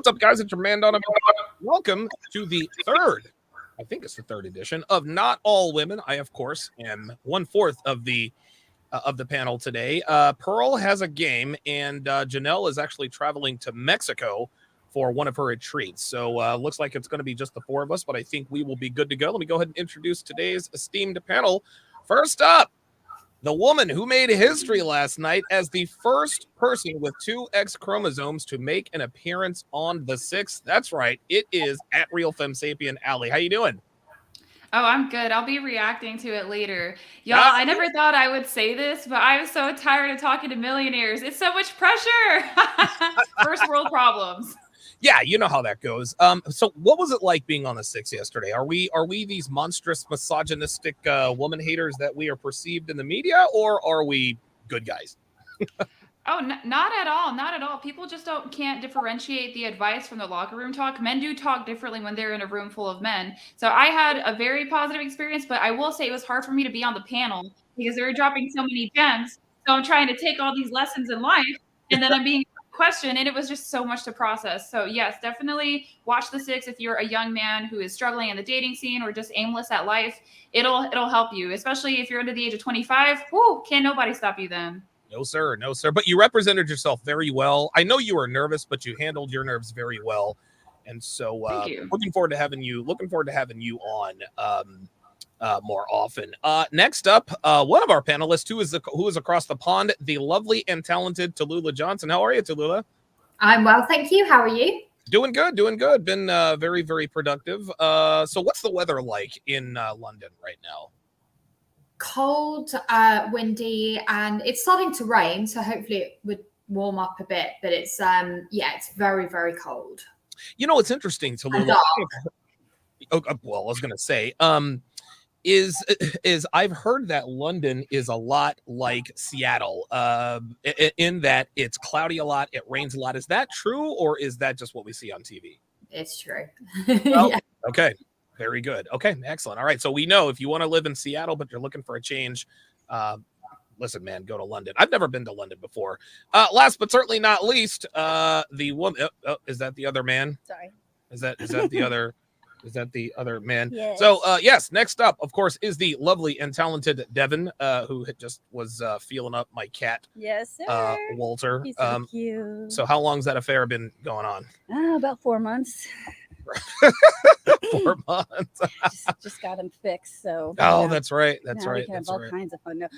What's up, guys? It's your man, Donovan. Welcome to the third, I think it's the third edition of Not All Women. I, of course, am 1/4 of the panel today. Pearl has a game, and Janelle is actually traveling to Mexico for one of her retreats. So looks like it's going to be just the four of us, but I think we will be good to go. Let me go ahead and introduce today's esteemed panel. First up, the woman who made history last night as the first person with two X chromosomes to make an appearance on The Six. That's right. It is at Real Femme Sapien Allie. How you doing? Oh, I'm good. I'll be reacting to it later. Y'all, I never thought I would say this, but I'm so tired of talking to millionaires. It's so much pressure. First world problems. Yeah, you know how that goes. So what was it like being on The Six yesterday? Are we these monstrous misogynistic woman haters that we are perceived in the media, or are we good guys? Oh, not at all. Not at all. People just can't differentiate the advice from the locker room talk. Men do talk differently when they're in a room full of men. So I had a very positive experience, but I will say it was hard for me to be on the panel because they were dropping so many gems. So I'm trying to take all these lessons in life, and then I'm being questioned, and it was just so much to process. So yes, definitely watch The Six if you're a young man who is struggling in the dating scene or just aimless at life. It'll help you, especially if you're under the age of 25. Whoo, can't nobody stop you then. No, sir. No, sir. But you represented yourself very well. I know you were nervous, but you handled your nerves very well. And so Thank you. looking forward to having you on more often. Next up, one of our panelists who is across the pond, the lovely and talented Tallulah Johnson. How are you, Tallulah? I'm well, thank you. How are you? Doing good, doing good. Been very, very productive. So what's the weather like in London right now? Cold, windy, and it's starting to rain, so hopefully it would warm up a bit, but it's it's very, very cold. You know, it's interesting, Tallulah. Well, I was gonna say, is I've heard that London is a lot like Seattle, in that it's cloudy a lot, it rains a lot. Is that true, or is that just what we see on TV? It's true. Well, yeah. Okay. Very good. Okay, excellent. All right, so we know if you want to live in Seattle, but you're looking for a change, listen, man, go to London. I've never been to London before. Last but certainly not least, the woman. Is that the other man? Sorry. Is that the other? Is that the other man? Yes. So yes, next up, of course, is the lovely and talented Devin, who just was feeling up my cat. Yes, sir. Walter. He's so cute. So how long's that affair been going on? About 4 months. 4 months. just got him fixed. So that's right. That's right. We can have all kinds of fun. No,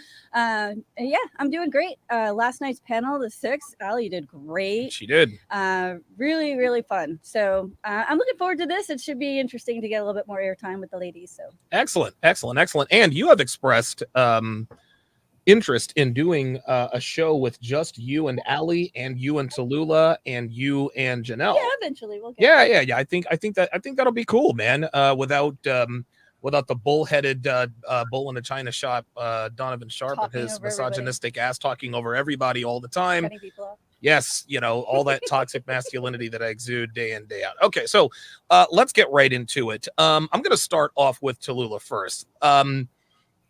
yeah, I'm doing great. Last night's panel, The Six, Allie did great. She did. Really, really fun. So I'm looking forward to this. It should be interesting to get a little bit more airtime with the ladies. So excellent. And you have expressed interest in doing a show with just you and Allie and you and Tallulah and you and Janelle. Yeah, eventually we'll get yeah. I think that'll be cool, man. Without the bullheaded bull in a china shop, Donovan Sharpe and his misogynistic ass talking over everybody all the time. Cutting people off. Yes, you know, all that toxic masculinity that I exude day in, day out. Okay, so let's get right into it. I'm going to start off with Tallulah first.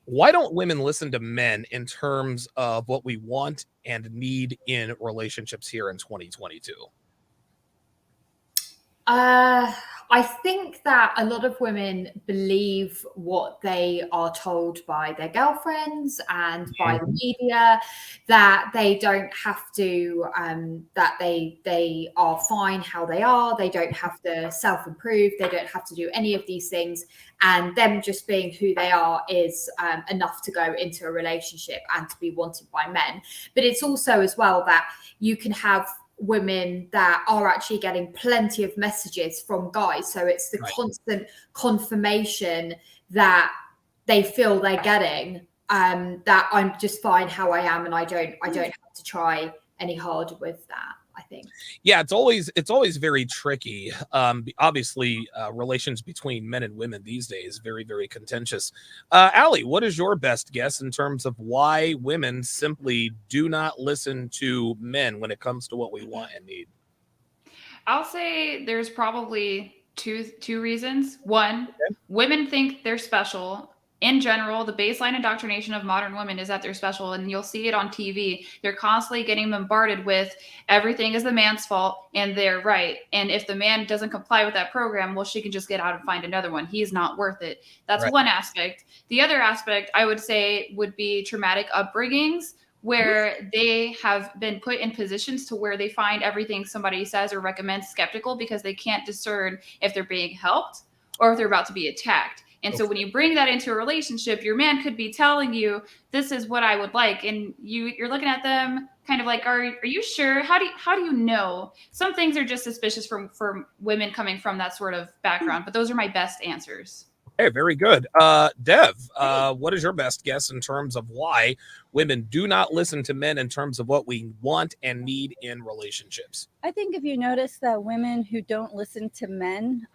Why don't women listen to men in terms of what we want and need in relationships here in 2022? I think that a lot of women believe what they are told by their girlfriends and by the media, that they don't have to, that they are fine how they are. They don't have to self-improve. They don't have to do any of these things. And them just being who they are is enough to go into a relationship and to be wanted by men. But it's also as well that you can have women that are actually getting plenty of messages from guys, so it's the constant confirmation that they feel they're getting, that I'm just fine how I am and I don't have to try any harder with that. I think. Yeah, it's always very tricky. Obviously, relations between men and women these days very, very contentious. Allie, what is your best guess in terms of why women simply do not listen to men when it comes to what we want and need? I'll say there's probably two reasons. One, women think they're special in general, the baseline indoctrination of modern women is that they're special, and you'll see it on TV. They're constantly getting bombarded with everything is the man's fault and they're right. And if the man doesn't comply with that program, well, she can just get out and find another one. He's not worth it. That's Right. one aspect. The other aspect I would say would be traumatic upbringings, where they have been put in positions to where they find everything somebody says or recommends skeptical because they can't discern if they're being helped or if they're about to be attacked. And so when you bring that into a relationship, your man could be telling you, this is what I would like. And you're looking at them kind of like, are you sure? How do you know? Some things are just suspicious for women coming from that sort of background, but those are my best answers. Hey, very good. Dev, what is your best guess in terms of why women do not listen to men in terms of what we want and need in relationships? I think if you notice that women who don't listen to men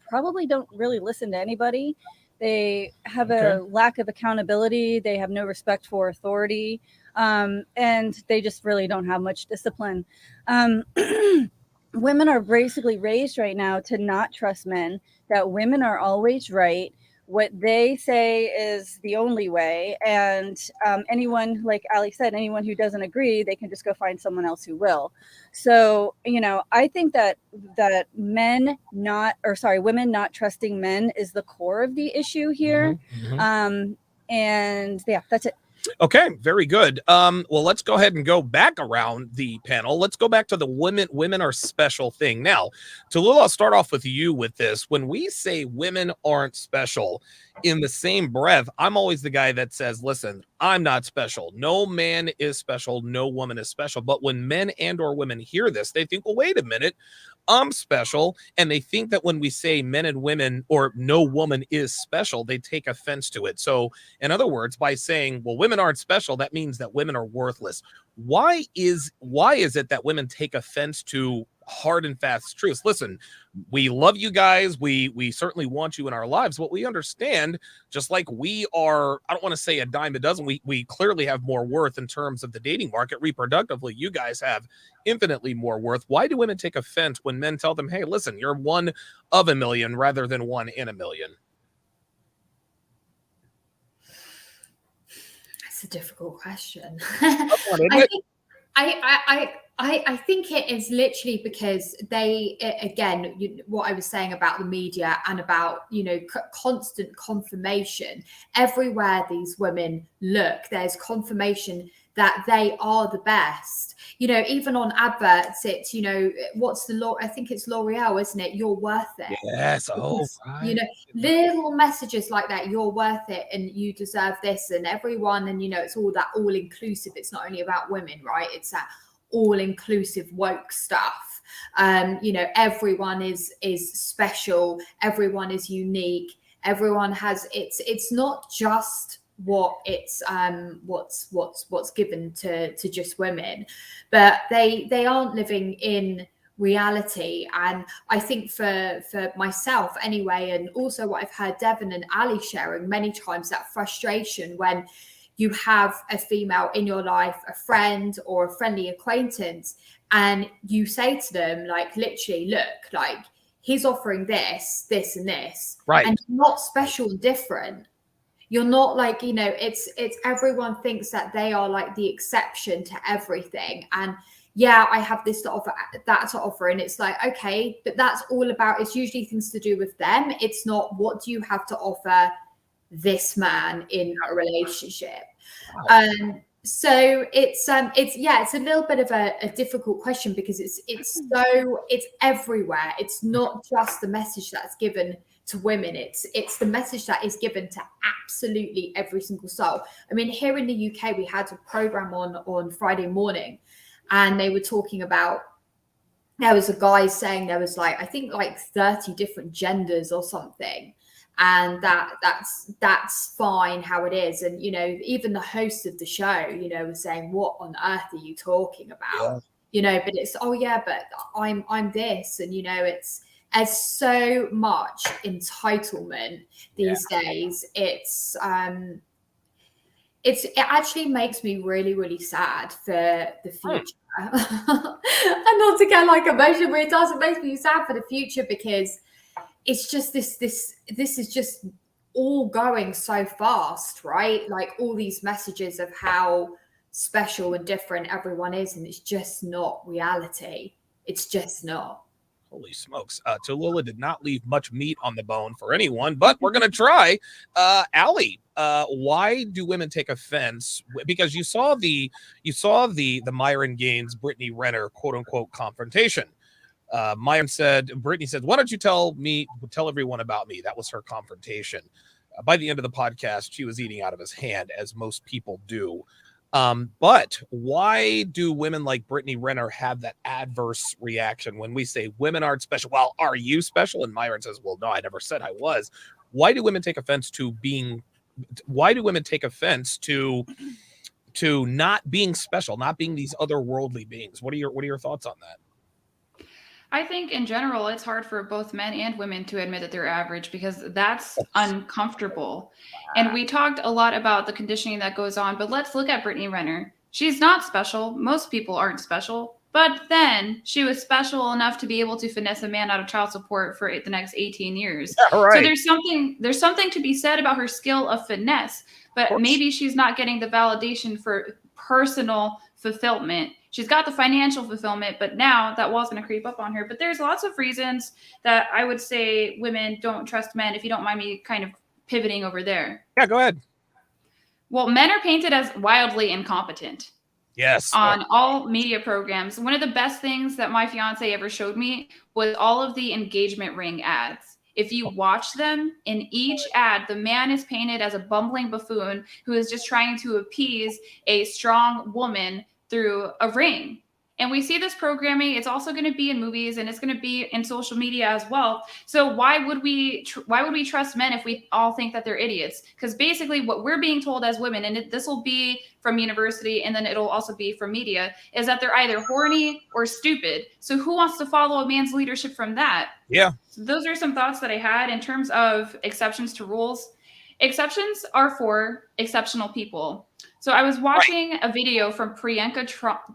probably don't really listen to anybody. They have a lack of accountability. They have no respect for authority. And they just really don't have much discipline. Women are basically raised right now to not trust men, that women are always right. What they say is the only way. And anyone, like Ali said, anyone who doesn't agree, they can just go find someone else who will. So, I think that women not trusting men is the core of the issue here. And yeah, that's it. Okay, very good. Well, let's go ahead and go back around the panel. Let's go back to the women are special thing. Now, Tallulah, I'll start off with you with this. When we say women aren't special, in the same breath, I'm always the guy that says, listen, I'm not special. No man is special. No woman is special. But when men and or women hear this, they think, well, wait a minute, I'm special. And they think that when we say men and women or no woman is special, they take offense to it. So in other words, by saying, well, women aren't special, that means that women are worthless. Why is it that women take offense to hard and fast truths? Listen, we love you guys. We certainly want you in our lives, but we understand, just like we are, I don't want to say a dime a dozen, we clearly have more worth in terms of the dating market. Reproductively, you guys have infinitely more worth. Why do women take offense when men tell them, hey, listen, you're one of a million rather than one in a million? That's a difficult question. I think it is literally because what I was saying about the media and about, constant confirmation. Everywhere these women look, there's confirmation that they are the best. Even on adverts, it's, what's the law? I think it's L'Oreal, isn't it? You're worth it. Yes. Oh, right. Little messages like that, you're worth it and you deserve this, and everyone, and, it's all that all inclusive. It's not only about women, right? It's that all-inclusive woke stuff. Everyone is special, everyone is unique, everyone has it's not just what's given to just women, but they aren't living in reality. And I think for myself anyway, and also what I've heard Devon and Ali sharing many times, that frustration when you have a female in your life, a friend or a friendly acquaintance, and you say to them, like, literally, look, like, he's offering this, this, and this, right? And you're not special and different. You're not like, it's everyone thinks that they are like the exception to everything. And yeah, I have this to offer, that to offer. And it's like, okay, but that's all about, it's usually things to do with them. It's not, what do you have to offer this man in a relationship? Wow. So it's a little bit of a difficult question, because it's everywhere. It's not just the message that's given to women. It's the message that is given to absolutely every single soul. I mean, here in the UK, we had a program on Friday morning, and they were talking about, there was a guy saying there was I think 30 different genders or something. And that's fine how it is. And, even the host of the show, was saying, what on earth are you talking about? Yeah. But it's, oh yeah, but I'm this. And, it's as so much entitlement these days. It actually makes me really, really sad for the future. And not to get emotional, but it does. It makes me sad for the future, because it's just this is just all going so fast, right? Like all these messages of how special and different everyone is, and it's just not reality. It's just not. Holy smokes. Tallulah did not leave much meat on the bone for anyone, but we're going to try. Allie, why do women take offense? Because you saw the Myron Gaines, Brittany Renner, quote unquote, confrontation. Myron said, Brittany said, why don't you tell everyone about me? That was her confrontation. By the end of the podcast, she was eating out of his hand, as most people do. But why do women like Brittany Renner have that adverse reaction when we say women aren't special? Well, are you special? And Myron says, well, no, I never said I was. Why do women take offense to not being special, not being these otherworldly beings? What are your thoughts on that? I think in general, it's hard for both men and women to admit that they're average because that's uncomfortable. And we talked a lot about the conditioning that goes on, but let's look at Brittany Renner. She's not special. Most people aren't special, but then she was special enough to be able to finesse a man out of child support for the next 18 years. Yeah, right. So there's something to be said about her skill of finesse, but maybe she's not getting the validation for personal fulfillment. She's got the financial fulfillment, but now that wall's going to creep up on her. But there's lots of reasons that I would say women don't trust men, if you don't mind me kind of pivoting over there. Yeah, go ahead. Well, men are painted as wildly incompetent. Yes. On all media programs. One of the best things that my fiance ever showed me was all of the engagement ring ads. If you watch them, in each ad, the man is painted as a bumbling buffoon who is just trying to appease a strong woman through a ring. And we see this programming. It's also going to be in movies, and it's going to be in social media as well. So why would we trust men if we all think that they're idiots? Because basically what we're being told as women, and this will be from university and then it'll also be from media, is that they're either horny or stupid. So who wants to follow a man's leadership from that? Yeah. So those are some thoughts that I had in terms of exceptions to rules. Exceptions are for exceptional people. So I was watching a video from Priyanka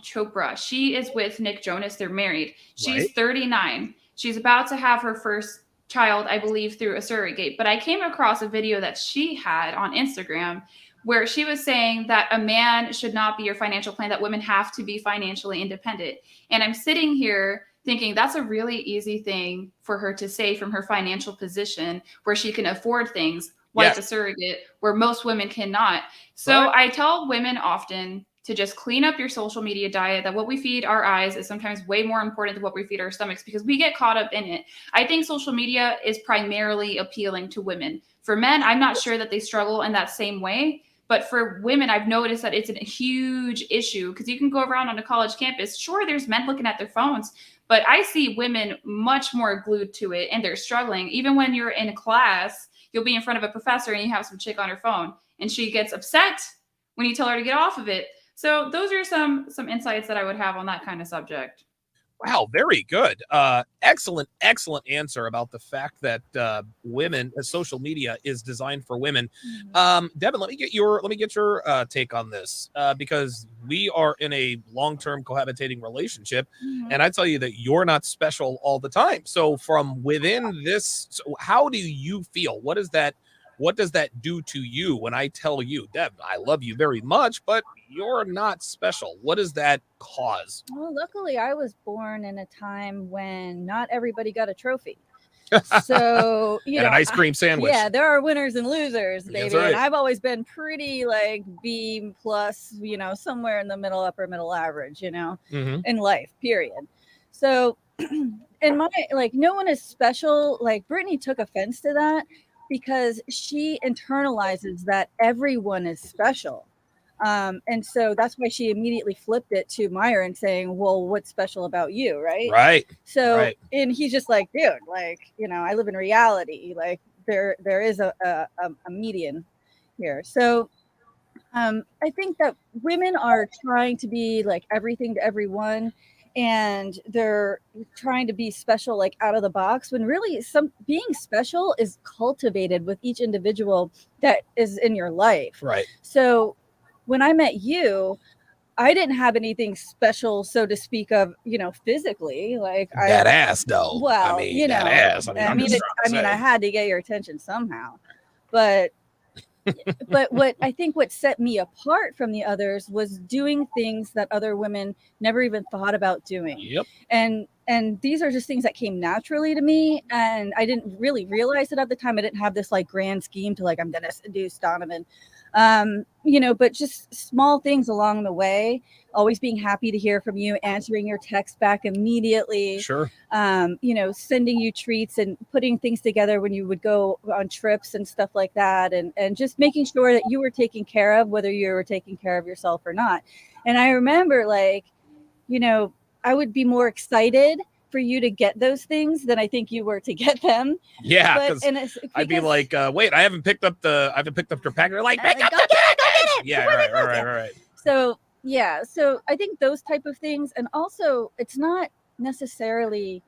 Chopra. She is with Nick Jonas. They're married. She's 39. She's about to have her first child, I believe, through a surrogate. But I came across a video that she had on Instagram where she was saying that a man should not be your financial plan, that women have to be financially independent. And I'm sitting here thinking that's a really easy thing for her to say from her financial position where she can afford things like a surrogate, where most women cannot. So I tell women often to just clean up your social media diet, that what we feed our eyes is sometimes way more important than what we feed our stomachs, because we get caught up in it. I think social media is primarily appealing to women. For men, I'm not sure that they struggle in that same way. But for women, I've noticed that it's a huge issue, because you can go around on a college campus. Sure, there's men looking at their phones, but I see women much more glued to it, and they're struggling. Even when you're in a class, you'll be in front of a professor and you have some chick on her phone and she gets upset when you tell her to get off of it. So those are some insights that I would have on that kind of subject. Wow, very good. Excellent answer about the fact that social media is designed for women. Devin, let me get your take on this, because we are in a long-term cohabitating relationship, and I tell you that you're not special all the time. So from within this, how do you feel? What does that do to you when I tell you, Deb, I love you very much, but you're not special? What does that cause? Well, luckily I was born in a time when not everybody got a trophy. So, and an ice cream sandwich. Yeah, there are winners and losers, baby. That's right. And I've always been pretty like B plus, somewhere in the middle, upper middle average, in life, period. So in my, no one is special. Like Brittany took offense to that because she internalizes that everyone is special. And so that's why she immediately flipped it to Myron saying, well, what's special about you? Right. So, and he's just like, dude, I live in reality. Like there is a median here. So, I think that women are trying to be like everything to everyone, and they're trying to be special, like out of the box, when really being special is cultivated with each individual that is in your life. Right. So, when I met you, I didn't have anything special, so to speak, of, physically. That ass, though. Well, that ass. I had to get your attention somehow. but what set me apart from the others was doing things that other women never even thought about doing. Yep. And these are just things that came naturally to me, and I didn't really realize it at the time. I didn't have this like grand scheme to like, I'm gonna seduce Donovan, but just small things along the way. Always being happy to hear from you, answering your text back immediately. Sure. Sending you treats and putting things together when you would go on trips and stuff like that. And just making sure that you were taken care of, whether you were taking care of yourself or not. And I remember I would be more excited for you to get those things than I think you were to get them. Yeah, because I'd be like, wait, I haven't picked up your pack. They're like, go get it. Yeah, all right. So yeah, so I think those type of things, and also it's not necessarily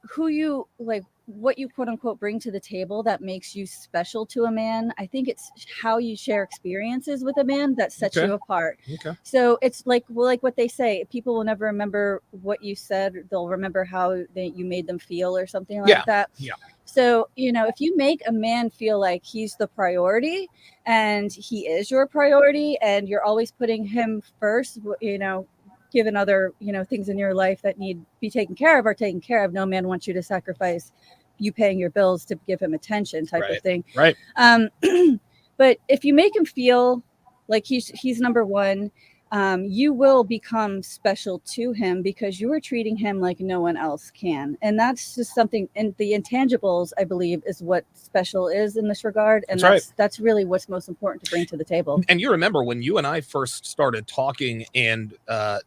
who you like, what you quote unquote bring to the table that makes you special to a man. I think it's how you share experiences with a man that sets you apart. Okay. So it's like what they say, people will never remember what you said, they'll remember how you made them feel or something like that. Yeah. So, if you make a man feel like he's the priority and he is your priority and you're always putting him first, given other, things in your life that need to be taken care of are taken care of. No man wants you to sacrifice you paying your bills to give him attention type of thing. Right. But if you make him feel like he's number one, you will become special to him because you are treating him like no one else can. And that's just something, and the intangibles, I believe, is what special is in this regard. And that's really what's most important to bring to the table. And you remember when you and I first started talking and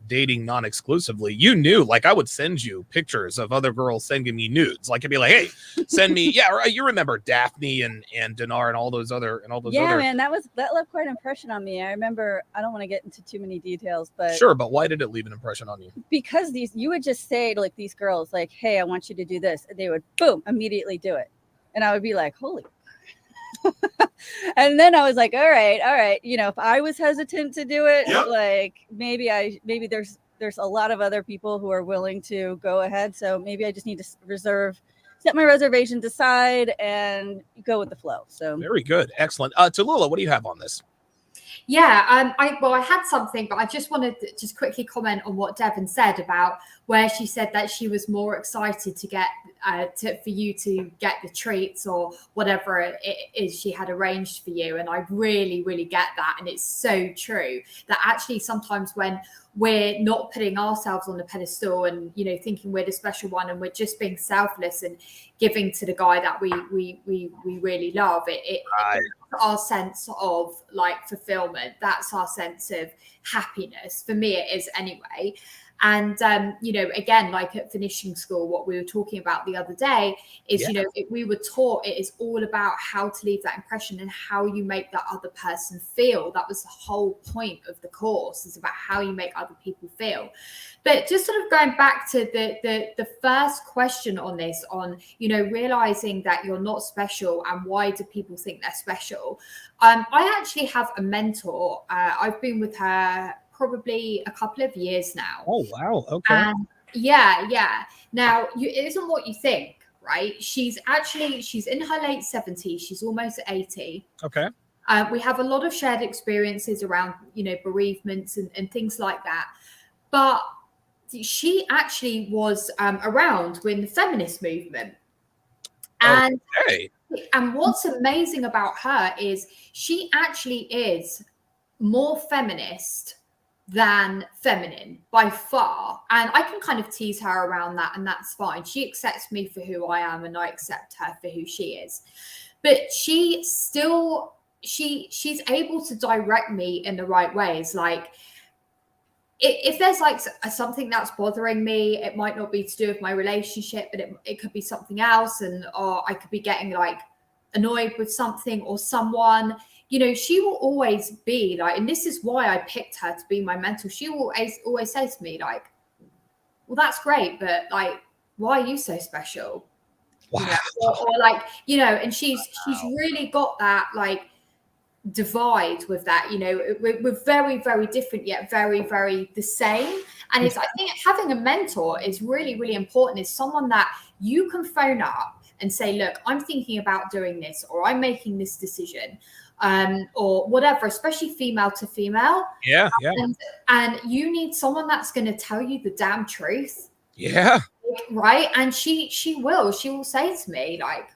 dating non-exclusively, you knew, like, I would send you pictures of other girls sending me nudes. Like, I'd be like, hey, send me. Yeah, you remember Daphne and Dinar and all those other. Yeah, man, that left quite an impression on me. I remember, I don't want to get into too many details, but sure. But why did it leave an impression on you? Because you would just say to like these girls, like, hey, I want you to do this. And they would boom, immediately do it. And I would be like, holy. And then I was like, all right. If I was hesitant to do it, like maybe there's a lot of other people who are willing to go ahead. So maybe I just need to set my reservations aside and go with the flow. So very good. Excellent. Tallulah, what do you have on this? Yeah, I had something, but I just wanted to just quickly comment on what Devon said about where she said that she was more excited to get for you to get the treats or whatever it is she had arranged for you. And I really, really get that. And it's so true that actually sometimes when we're not putting ourselves on the pedestal and, thinking we're the special one and we're just being selfless and giving to the guy that we really love, it's our sense of like fulfillment. That's our sense of happiness. For me, it is anyway. And, again, like at finishing school, what we were talking about the other day is, we were taught it is all about how to leave that impression and how you make that other person feel. That was the whole point of the course, is about how you make other people feel. But just sort of going back to the first question on this, on, realizing that you're not special and why do people think they're special? I actually have a mentor. I've been with her probably a couple of years now. Oh, wow. Okay. And yeah. Now, it isn't what you think, right? She's in her late 70s. She's almost 80. Okay. We have a lot of shared experiences around, bereavements and things like that. But she actually was around when the feminist movement. And, and what's amazing about her is she actually is more feminist than feminine by far. And I can kind of tease her around that, and that's fine. She accepts me for who I am and I accept her for who she is. But she still, she's able to direct me in the right ways. Like, if there's like something that's bothering me, it might not be to do with my relationship, but it could be something else. Or I could be getting like annoyed with something or someone. She will always be like, and this is why I picked her to be my mentor. She will always say to me like, well, that's great, but like, why are you so special? Wow. Or like, and she's really got that like divide with that. We're very, very different, yet very, very the same. And I think having a mentor is really, really important. It's someone that you can phone up and say, look, I'm thinking about doing this, or I'm making this decision, or whatever, especially female to female. Yeah. And you need someone that's going to tell you the damn truth. Yeah. Right. And she will say to me, like,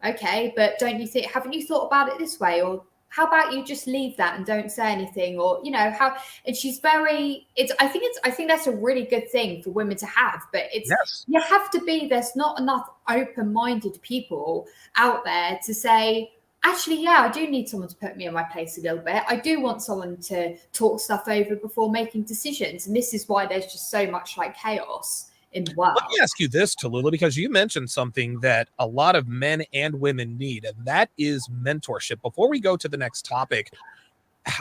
okay, but haven't you thought about it this way? Or how about you just leave that and don't say anything? Or, and she's I think that's a really good thing for women to have, but you have to be, there's not enough open-minded people out there to say, actually, yeah, I do need someone to put me in my place a little bit. I do want someone to talk stuff over before making decisions. And this is why there's just so much like chaos in the world. Let me ask you this, Tallulah, because you mentioned something that a lot of men and women need, and that is mentorship. Before we go to the next topic,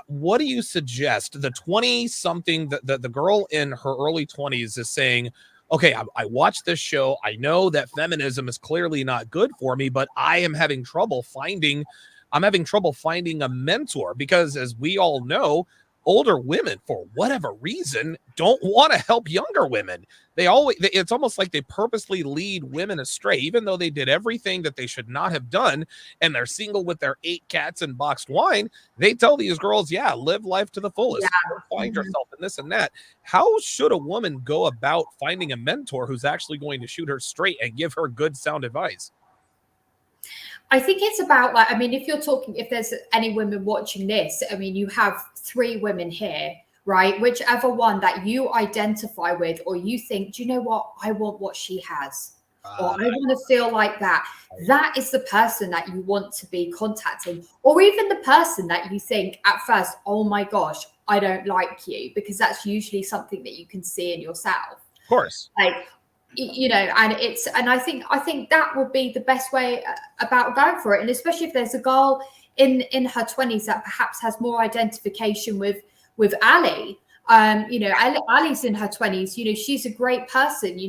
what do you suggest? The 20-something, the girl in her early 20s is saying, okay, I watched this show. I know that feminism is clearly not good for me, but I am having trouble finding a mentor, because as we all know, older women, for whatever reason, don't want to help younger women. It's almost like they purposely lead women astray, even though they did everything that they should not have done, and they're single with their 8 cats and boxed wine. They tell these girls, yeah, live life to the fullest, find yourself in this and that. How should a woman go about finding a mentor who's actually going to shoot her straight and give her good, sound advice? I think it's about, like, I mean, if there's any women watching this, I mean, you have 3 women here, right? Whichever one that you identify with, or you think, do you know what? I want what she has, or I want to feel like that. That is the person that you want to be contacting, or even the person that you think at first, oh my gosh, I don't like you, because that's usually something that you can see in yourself. Of course. Like, and I think that would be the best way about going for it. And especially if there's a girl in her 20s that perhaps has more identification with Ali. Ali's in her 20s. She's a great person.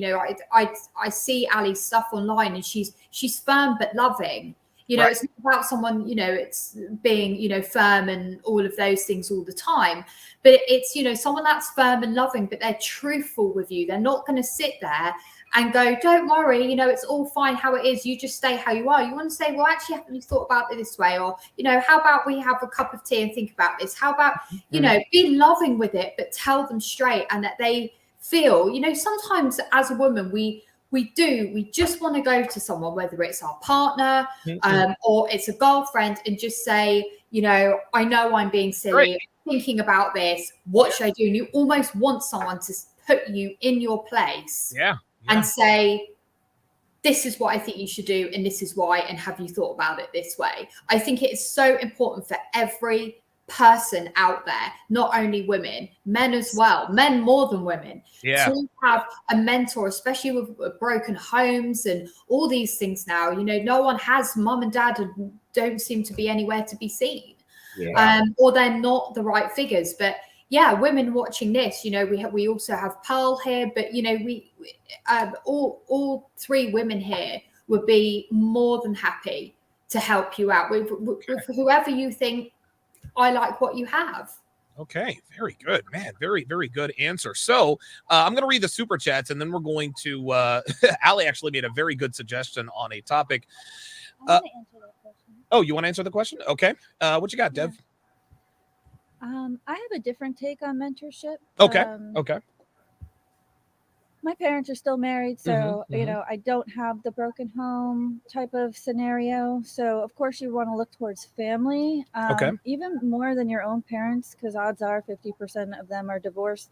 I see Ali's stuff online, and she's firm but loving. Right. It's not about someone, it's being, firm and all of those things all the time. But it's, someone that's firm and loving, but they're truthful with you. They're not going to sit there and go, don't worry, it's all fine how it is. You just stay how you are. You want to say, well, actually, haven't you thought about it this way? Or, how about we have a cup of tea and think about this? How about, be loving with it, but tell them straight, and that they feel, sometimes as a woman, we just want to go to someone, whether it's our partner or it's a girlfriend, and just say, I know I'm being silly, thinking about this. What should I do? And you almost want someone to put you in your place and say, this is what I think you should do, and this is why, and have you thought about it this way? I think it is so important for every person out there, not only women, men as well, men more than women, to have a mentor, especially with broken homes and all these things now. No one has, mum and dad don't seem to be anywhere to be seen, or they're not the right figures. But women watching this, we also have Pearl here, but we all 3 women here would be more than happy to help you out with whoever you think, I like what you have. Okay, very good, man. Very, very good answer. So I'm going to read the super chats, and then we're going to Ali actually made a very good suggestion on a topic. I want to answer that question. Oh, you want to answer the question? Okay. What you got, Dev? I have a different take on mentorship. Okay. Okay. My parents are still married, so I don't have the broken home type of scenario. So of course you want to look towards family, even more than your own parents, because odds are 50% of them are divorced.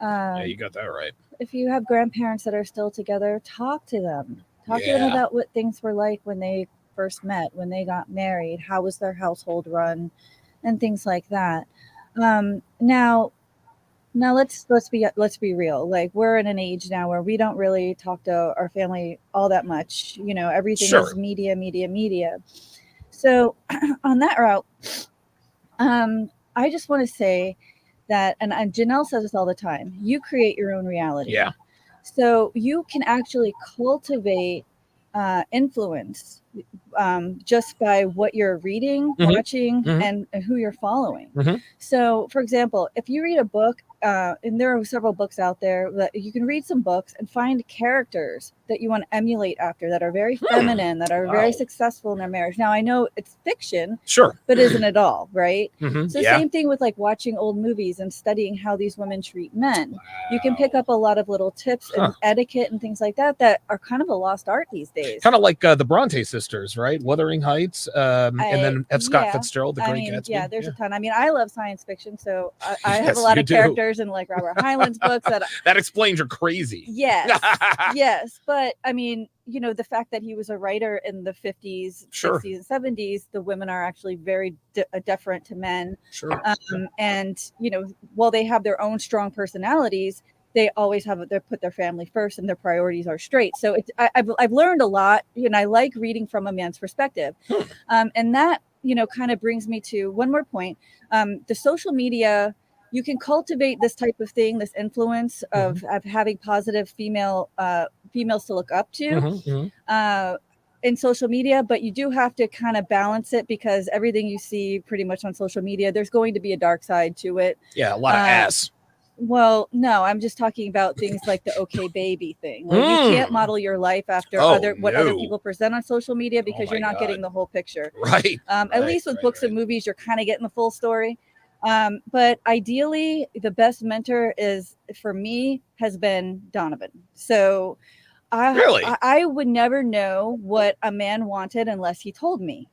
Yeah, you got that right. If you have grandparents that are still together, talk to them. Talk to them about what things were like when they first met, when they got married, how was their household run, and things like that. Now let's be real. Like, we're in an age now where we don't really talk to our family all that much. Everything is media. So on that route, I just want to say that, and Janelle says this all the time, you create your own reality. Yeah. So you can actually cultivate influence just by what you're reading, watching, and who you're following. So, for example, if you read a book and there are several books out there that you can read some books and find characters that you want to emulate after, that are very feminine, that are very successful in their marriage. Now, I know it's fiction, Sure, but isn't it all, right? So yeah. same thing with like watching old movies and studying how these women treat men. You can pick up a lot of little tips and etiquette and things like that that are kind of a lost art these days. Kind of like the Bronte sisters, right? Wuthering Heights, and then F. Scott Fitzgerald, The Great Gatsby. Yeah, there's a ton. I mean, I love science fiction, so I have a lot of characters in like Robert Heinlein's books that explains you're crazy. Yes, yes, but I mean, you know, the fact that he was a writer in the 50s, 60s, and 70s, the women are actually very deferent to men. Sure. And you know, while they have their own strong personalities, they always put their family first, and their priorities are straight. So I've learned a lot, and I like reading from a man's perspective. And that, you know, kind of brings me to one more point. The social media, you can cultivate this type of thing, this influence of having positive females to look up to in social media, but you do have to kind of balance it, because everything you see pretty much on social media, there's going to be a dark side to it. Yeah, a lot of ass. Well, no, I'm just talking about things like the okay baby thing. Like you can't model your life after other people present on social media, because you're not getting the whole picture. Right. At least with books and movies, you're kind of getting the full story. But ideally, the best mentor for me has been Donovan. So I would never know what a man wanted unless he told me.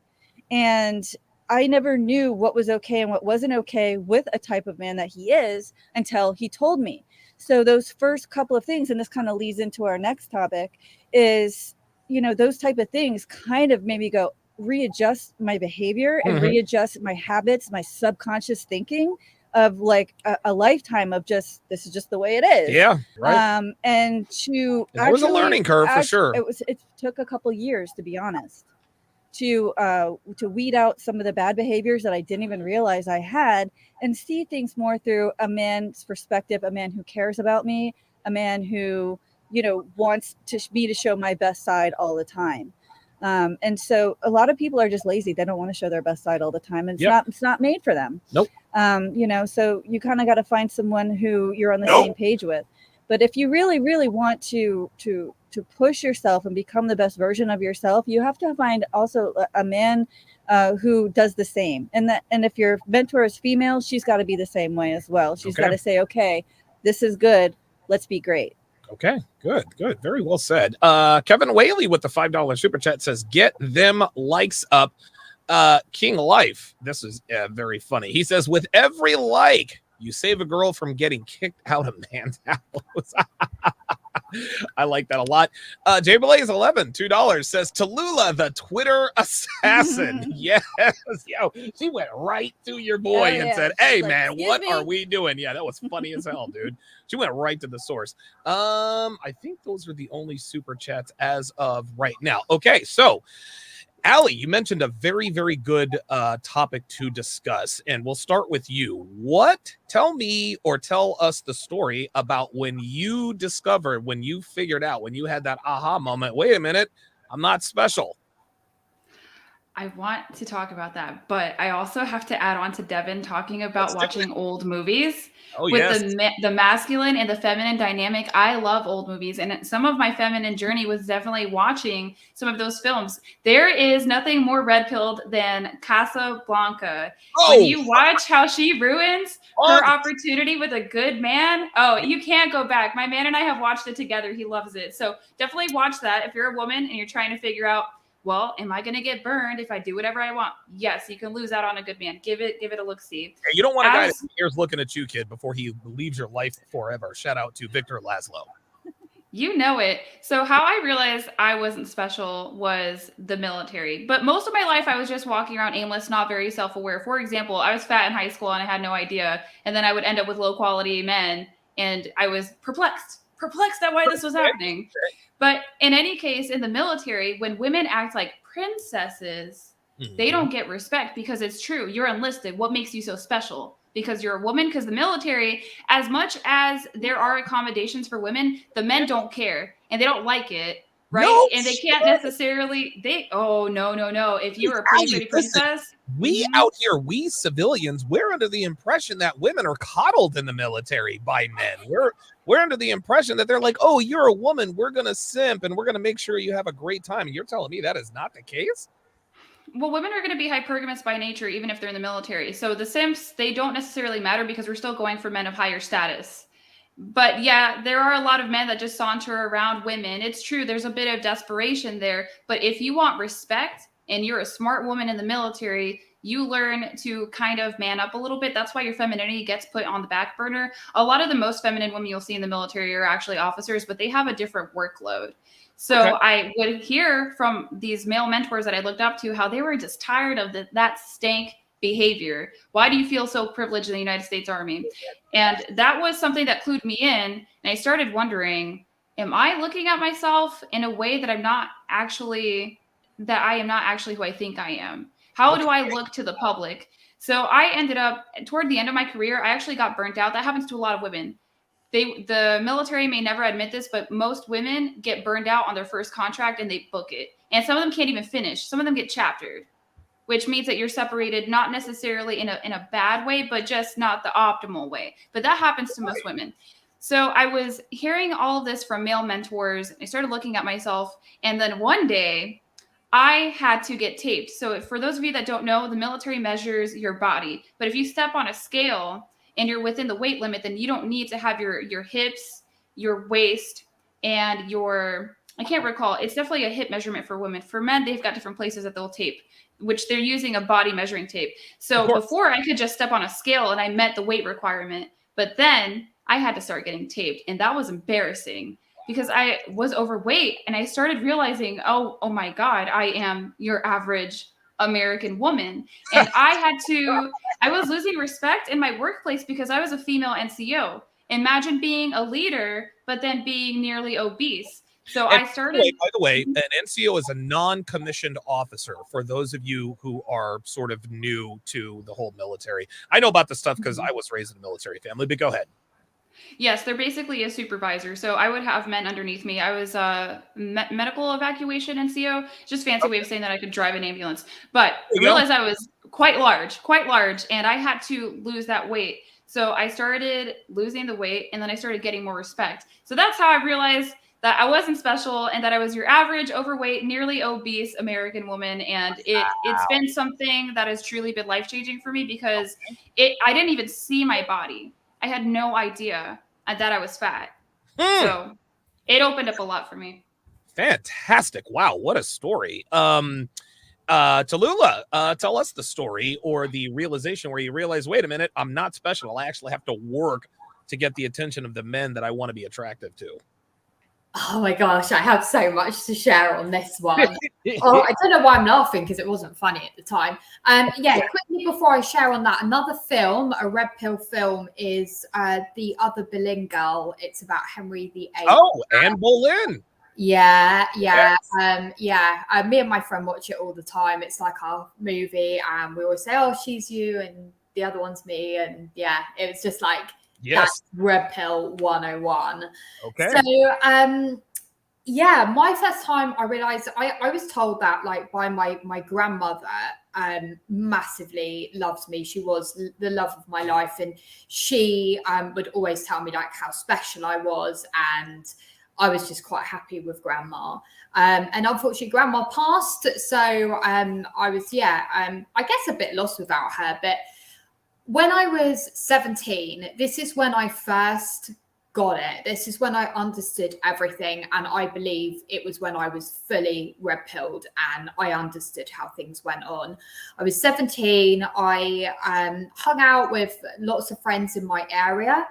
And I never knew what was okay and what wasn't okay with a type of man that he is until he told me. So those first couple of things, and this kind of leads into our next topic, is, you know, those type of things kind of maybe readjust my behavior and readjust my habits, my subconscious thinking of like a lifetime of just, this is just the way it is. Yeah. Right. And it was a learning curve for sure. It took a couple years, to be honest, to weed out some of the bad behaviors that I didn't even realize I had, and see things more through a man's perspective, a man who cares about me, a man who, you know, wants me to show my best side all the time. And so a lot of people are just lazy. They don't want to show their best side all the time. And it's not made for them. Nope. You know, so you kind of got to find someone who you're on the same page with. But if you really, really want to push yourself and become the best version of yourself, you have to find also a man who does the same. And if your mentor is female, she's got to be the same way as well. She's got to say, okay, this is good. Let's be great. Okay, good. Very well said. Kevin Whaley with the $5 super chat says, get them likes up. King Life. This is very funny. He says, with every like, you save a girl from getting kicked out of man's house. I like that a lot. J Blaze 11, $2 says, Tallulah, the Twitter assassin. Yes. Yo, she went right to your boy and said, hey, man, what are we doing? Yeah, that was funny as hell, dude. She went right to the source. I think those are the only super chats as of right now. Okay, so Allie, you mentioned a very, very good topic to discuss, and we'll start with you. Tell me or tell us the story about when you discovered, when you figured out, when you had that aha moment, wait a minute, I'm not special. I want to talk about that, but I also have to add on to Devin talking about watching old movies with the masculine and the feminine dynamic. I love old movies, and some of my feminine journey was definitely watching some of those films. There is nothing more red-pilled than Casablanca. When you watch how she ruins her opportunity with a good man, you can't go back. My man and I have watched it together. He loves it. So definitely watch that if you're a woman and you're trying to figure out, well, am I going to get burned if I do whatever I want? Yes, you can lose out on a good man. Give it a look-see. You don't want a guy that here's looking at you, kid, before he leaves your life forever. Shout out to Victor Laszlo. You know it. So how I realized I wasn't special was the military. But most of my life, I was just walking around aimless, not very self-aware. For example, I was fat in high school and I had no idea. And then I would end up with low-quality men. And I was perplexed at why this was happening. But in any case, in the military, when women act like princesses, they don't get respect, because it's true. You're enlisted. What makes you so special? Because you're a woman? Because the military, as much as there are accommodations for women, the men don't care and they don't like it right? No and they shit. can't necessarily, no. If you were a pretty princess. We out here, we civilians, we're under the impression that women are coddled in the military by men. We're under the impression that they're like, oh, you're a woman, we're gonna simp and we're gonna make sure you have a great time. And you're telling me that is not the case? Well, women are going to be hypergamous by nature, even if they're in the military. So the simps, they don't necessarily matter because we're still going for men of higher status. But yeah, there are a lot of men that just saunter around women. It's true, there's a bit of desperation there. But if you want respect and you're a smart woman in the military, you learn to kind of man up a little bit. That's why your femininity gets put on the back burner. A lot of the most feminine women you'll see in the military are actually officers, but they have a different workload. So I would hear from these male mentors that I looked up to how they were just tired of that stank behavior. Why do you feel so privileged in the United States Army? And that was something that clued me in. And I started wondering, am I looking at myself in a way that I am not actually who I think I am? How do I look to the public? So I ended up, toward the end of my career, I actually got burnt out. That happens to a lot of women. The military may never admit this, but most women get burned out on their first contract and they book it. And some of them can't even finish. Some of them get chaptered, which means that you're separated, not necessarily in a bad way, but just not the optimal way. But that happens to most women. So I was hearing all of this from male mentors. I started looking at myself. And then one day I had to get taped. So for those of you that don't know, the military measures your body. But if you step on a scale and you're within the weight limit, then you don't need to have your hips, your waist, and I can't recall. It's definitely a hip measurement for women. For men, they've got different places that they'll tape, which they're using a body measuring tape. So before I could just step on a scale and I met the weight requirement, but then I had to start getting taped. And that was embarrassing because I was overweight and I started realizing, oh my God, I am your average American woman. And I was losing respect in my workplace because I was a female NCO. Imagine being a leader, but then being nearly obese. So I started. By the way, an NCO is a non-commissioned officer for those of you who are sort of new to the whole military. I know about this stuff because I was raised in a military family, but go ahead. Yes, they're basically a supervisor. So I would have men underneath me. I was a medical evacuation NCO, just fancy way of saying that I could drive an ambulance. But I realized I was quite large, and I had to lose that weight. So I started losing the weight, and then I started getting more respect. So that's how I realized that I wasn't special and that I was your average, overweight, nearly obese American woman. And it's been something that has truly been life-changing for me because I didn't even see my body. I had no idea that I was fat. So it opened up a lot for me. Fantastic. Wow, what a story. Tallulah, tell us the story or the realization where you realize, wait a minute, I'm not special. I actually have to work to get the attention of the men that I want to be attractive to. Oh my gosh, I have so much to share on this one. I don't know why I'm laughing because it wasn't funny at the time. Quickly before I share on that, another film, a red pill film, is The Other Boleyn Girl. It's about Henry VIII. Oh, Anne Boleyn. Yeah. Yes. Me and my friend watch it all the time. It's like our movie, and we always say, "Oh, she's you," and the other one's me, and it was just like. Yes. That's Red Pill 101. Okay. So, my first time I realized I was told that like by my grandmother, massively loved me. She was the love of my life. And she would always tell me like how special I was. And I was just quite happy with grandma. And unfortunately, grandma passed. So I was, I guess a bit lost without her. But when I was 17, this is when I first got it. This is when I understood everything. And I believe it was when I was fully red pilled and I understood how things went on. I was 17. I hung out with lots of friends in my area.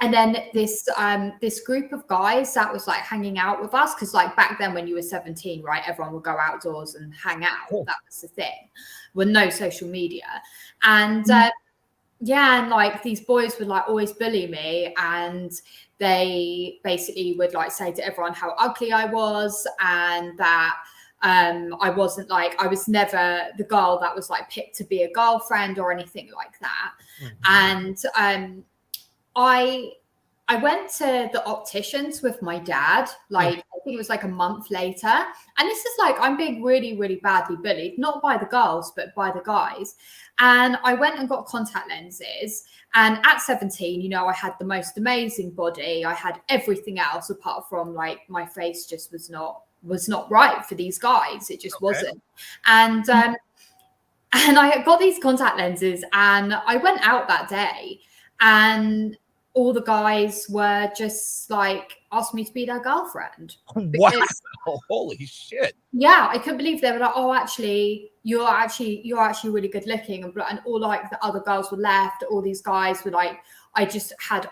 And then this group of guys that was like hanging out with us, because like back then when you were 17, right, everyone would go outdoors and hang out. Cool. That was the thing. With no social media. And and like these boys would like always bully me, and they basically would like say to everyone how ugly I was, and that I wasn't like, I was never the girl that was like picked to be a girlfriend or anything like that. And I I went to the opticians with my dad, like, I think it was like a month later. And this is like, I'm being really, really badly bullied, not by the girls, but by the guys. And I went and got contact lenses. And at 17, you know, I had the most amazing body. I had everything else apart from like my face just was not right for these guys. It just wasn't. And I got these contact lenses and I went out that day and all the guys were just like asked me to be their girlfriend. Wow. Holy shit. Yeah, I couldn't believe they were like, oh, actually, you're actually really good looking. And all like the other girls were left. All these guys were like, I just had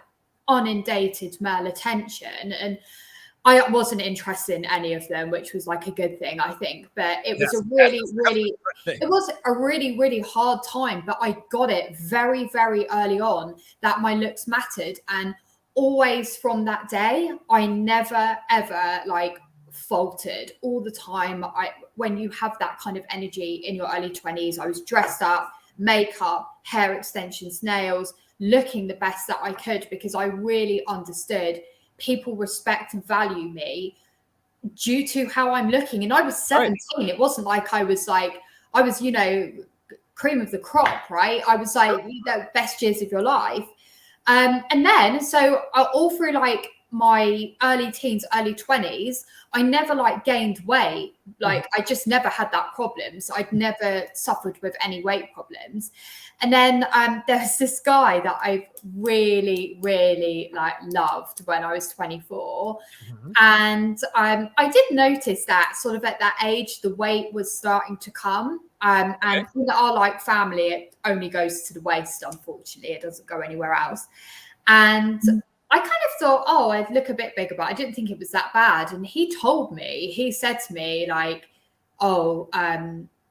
inundated male attention. And I wasn't interested in any of them, which was like a good thing, I think. But it was it was a really, really hard time. But I got it very, very early on that my looks mattered. And always from that day, I never, ever like faltered all the time. When you have that kind of energy in your early 20s, I was dressed up, makeup, hair extensions, nails, looking the best that I could because I really understood people respect and value me due to how I'm looking. And I was 17. Right. It wasn't like I was, you know, cream of the crop, right? I was like, you know, best years of your life. And then, so all through like my early teens, early 20s, I never like gained weight. Like I just never had that problem. So I'd never suffered with any weight problems. And then there's this guy that I really, really like loved when I was 24. And I did notice that sort of at that age, the weight was starting to come. And in our like family, it only goes to the waist, unfortunately. It doesn't go anywhere else. And I kind of thought, oh, I'd look a bit bigger, but I didn't think it was that bad. And he said to me like, oh,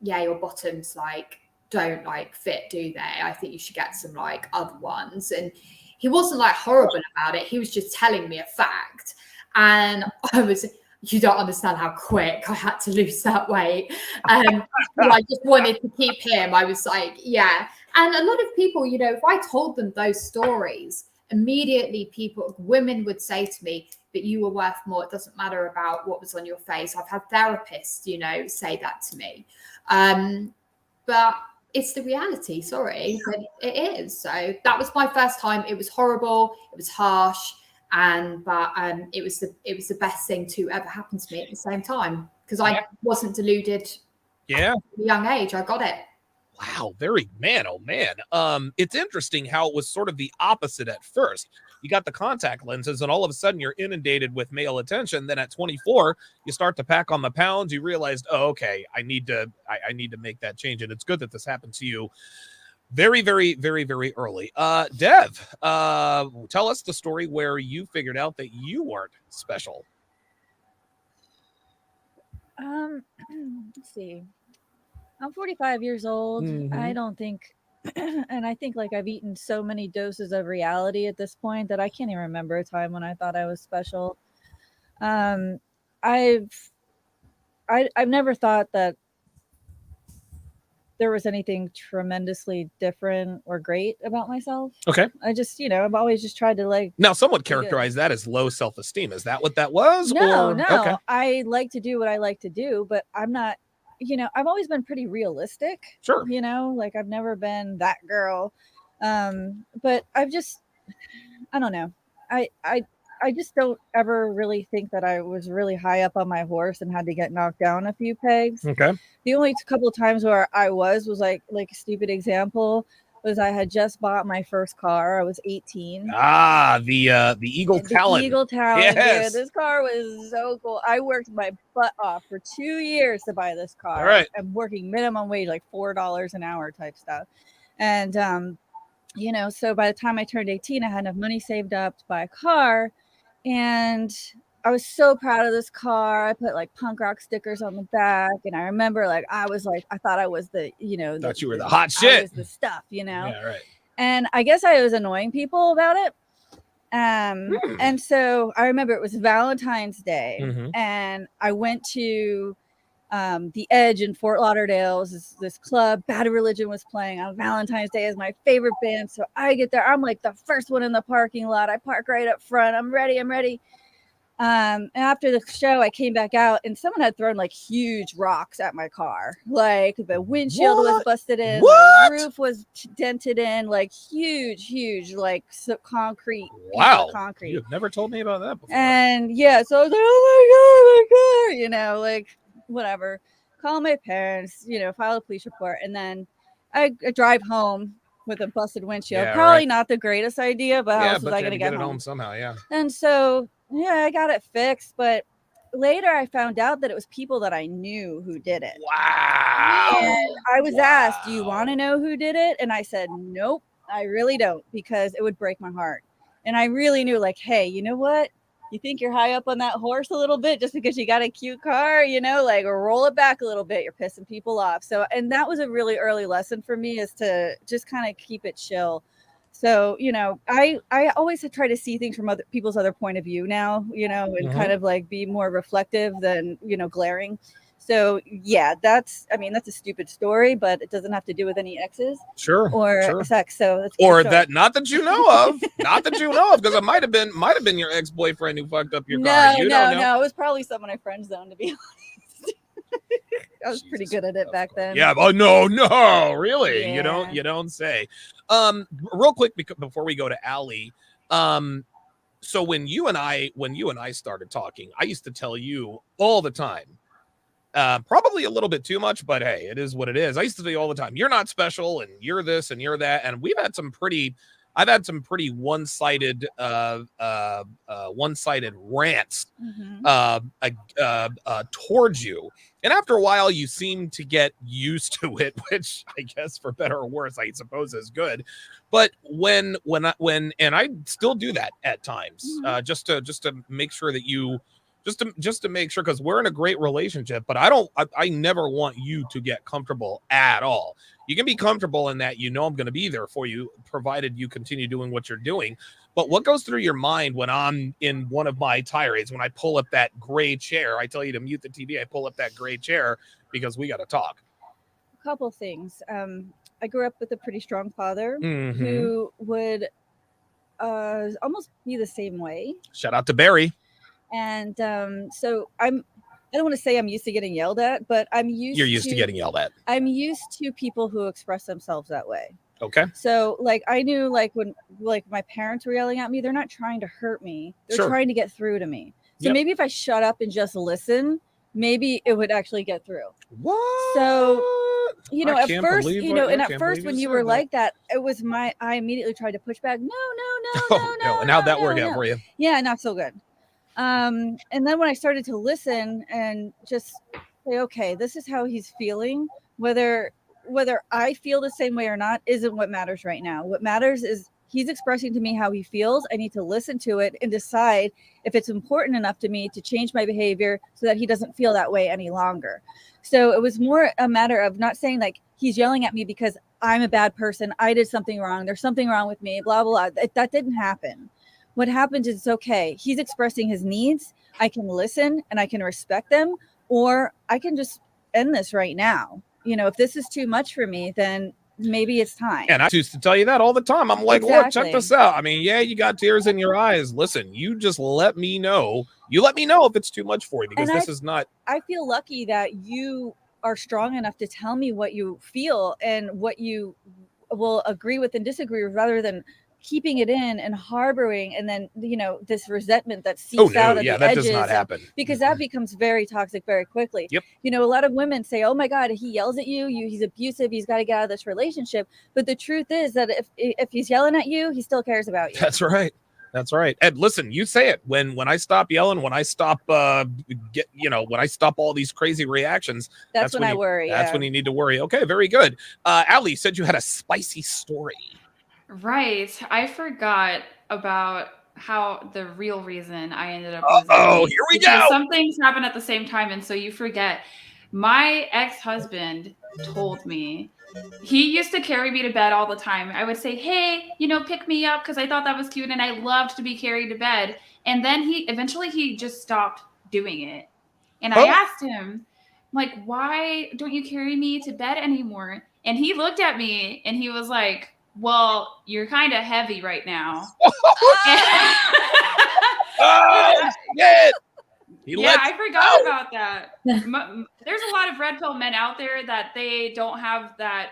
yeah, your bottoms like don't like fit, do they? I think you should get some like other ones. And he wasn't like horrible about it. He was just telling me a fact. And you don't understand how quick I had to lose that weight. I just wanted to keep him. I was like, yeah. And a lot of people, you know, if I told them those stories, immediately women would say to me, but you were worth more. It doesn't matter about what was on your face. I've had therapists, you know, say that to me. But it's the reality, sorry, but it is. So that was my first time. It was horrible. It was harsh. But it was the best thing to ever happen to me at the same time because I wasn't deluded. Yeah. At a young age, I got it. Wow, very man, oh man. It's interesting how it was sort of the opposite at first. You got the contact lenses and all of a sudden you're inundated with male attention. Then at 24, you start to pack on the pounds. You realized, oh, okay, I need to make that change. And it's good that this happened to you very, very, very, very early. Dev, tell us the story where you figured out that you weren't special. Let's see. I'm 45 years old. I don't think, and I think like I've eaten so many doses of reality at this point that I can't even remember a time when I thought I was special. I've never thought that there was anything tremendously different or great about myself. Okay. I just, you know, I've always just tried to like. Now, some would characterize that as low self-esteem. Is that what that was? No. Okay. I like to do what I like to do, but I'm not, you know, I've always been pretty realistic. Sure. You know, like I've never been that girl. But I've just, I don't know. I just don't ever really think that I was really high up on my horse and had to get knocked down a few pegs. Okay. The only couple of times where I was like a stupid example was I had just bought my first car. I was 18. The Eagle Talon. The Eagle Talon. Yes. Dude, this car was so cool. I worked my butt off for 2 years to buy this car. All right. I'm working minimum wage, like $4 an hour type stuff. And, you know, so by the time I turned 18, I had enough money saved up to buy a car. And I was so proud of this car. I put like punk rock stickers on the back. And I remember like, I thought I was the, you know. Thought you were the hot shit. I was the stuff, you know. Yeah, right. And I guess I was annoying people about it. And so I remember it was Valentine's Day. And I went to the Edge in Fort Lauderdale is this club. Bad Religion was playing on Valentine's Day is my favorite band. So I get there. I'm like the first one in the parking lot. I park right up front. I'm ready. And after the show, I came back out and someone had thrown like huge rocks at my car. Like the windshield was busted in, the roof was dented in, like huge, like concrete. Wow. Concrete. You've never told me about that before. And yeah, so I was like, oh my God, you know, like whatever. Call my parents, you know, file a police report. And then I drive home with a busted windshield. Yeah, Probably not the greatest idea, but how else was I going to get it home somehow? Yeah. And so, yeah, I got it fixed. But later I found out that it was people that I knew who did it. Wow. And I was asked, do you want to know who did it? And I said, nope, I really don't, because it would break my heart. And I really knew, like, hey, you know what? You think you're high up on that horse a little bit just because you got a cute car, you know, like, or roll it back a little bit. You're pissing people off. So, and that was a really early lesson for me, is to just kind of keep it chill. So, you know, I always try to see things from other people's other point of view now, you know, and kind of like be more reflective than, you know, glaring. So yeah, that's a stupid story, but it doesn't have to do with any exes or sex. So that's or that, not that you know of, because it might have been your ex-boyfriend who fucked up your car. No, it was probably someone I friend zoned, to be honest. I was pretty good at it back then. Yeah. Oh no, really? Yeah. You don't say. Real quick, before we go to Allie, so when you and I started talking, I used to tell you all the time. Probably a little bit too much, but hey, it is what it is. I used to tell you all the time, you're not special and you're this and you're that. And I've had some pretty one-sided rants towards you. And after a while, you seem to get used to it, which I guess for better or worse, I suppose is good. But when I still do that at times, just to make sure that you, just to make sure, because we're in a great relationship, but I never want you to get comfortable at all. You can be comfortable in that, you know, I'm going to be there for you, provided you continue doing what you're doing. But what goes through your mind when I'm in one of my tirades, when I pull up that gray chair, I tell you to mute the TV, I pull up that gray chair because we got to talk. A couple of things. I grew up with a pretty strong father who would almost be the same way. Shout out to Barry. And so I don't want to say I'm used to getting yelled at, but You're used to getting yelled at. I'm used to people who express themselves that way. Okay. So like I knew, like when like my parents were yelling at me, they're not trying to hurt me. They're trying to get through to me. So maybe if I shut up and just listen, maybe it would actually get through. What? So, you know, at first, when you were like that, it was I immediately tried to push back. No. And how'd that work out for you? Yeah, not so good. And then when I started to listen and just say, okay, this is how he's feeling, whether I feel the same way or not isn't what matters right now. What matters is he's expressing to me how he feels. I need to listen to it and decide if it's important enough to me to change my behavior so that he doesn't feel that way any longer. So it was more a matter of not saying like he's yelling at me because I'm a bad person, I did something wrong, there's something wrong with me, blah, blah, blah. That didn't happen. What happens is it's okay. He's expressing his needs. I can listen and I can respect them, or I can just end this right now. You know, if this is too much for me, then maybe it's time. And I used to tell you that all the time. I'm like, look, check this out. I mean, yeah, you got tears in your eyes. Listen, you just let me know. You let me know if it's too much for you, because this is not. I feel lucky that you are strong enough to tell me what you feel and what you will agree with and disagree with, rather than keeping it in and harboring, and then, you know, this resentment that seeps out of the edges. That does not happen. Because that becomes very toxic very quickly. Yep. You know, a lot of women say, oh my God, he yells at you, he's abusive, he's got to get out of this relationship. But the truth is that if he's yelling at you, he still cares about you. That's right. That's right. And listen, you say it, when I stop yelling, when I stop when I stop all these crazy reactions, that's when I worry. That's when you need to worry. Okay, very good. Allie said you had a spicy story. Right. I forgot about how the real reason I ended up losing. Here we go. Some things happen at the same time, and so you forget. My ex-husband told me he used to carry me to bed all the time. I would say, hey, you know, pick me up, because I thought that was cute and I loved to be carried to bed. And then he eventually just stopped doing it. And I asked him, like, why don't you carry me to bed anymore? And he looked at me and he was like, well, you're kind of heavy right now. Oh, shit. Yeah, I forgot about that. There's a lot of red pill men out there that they don't have that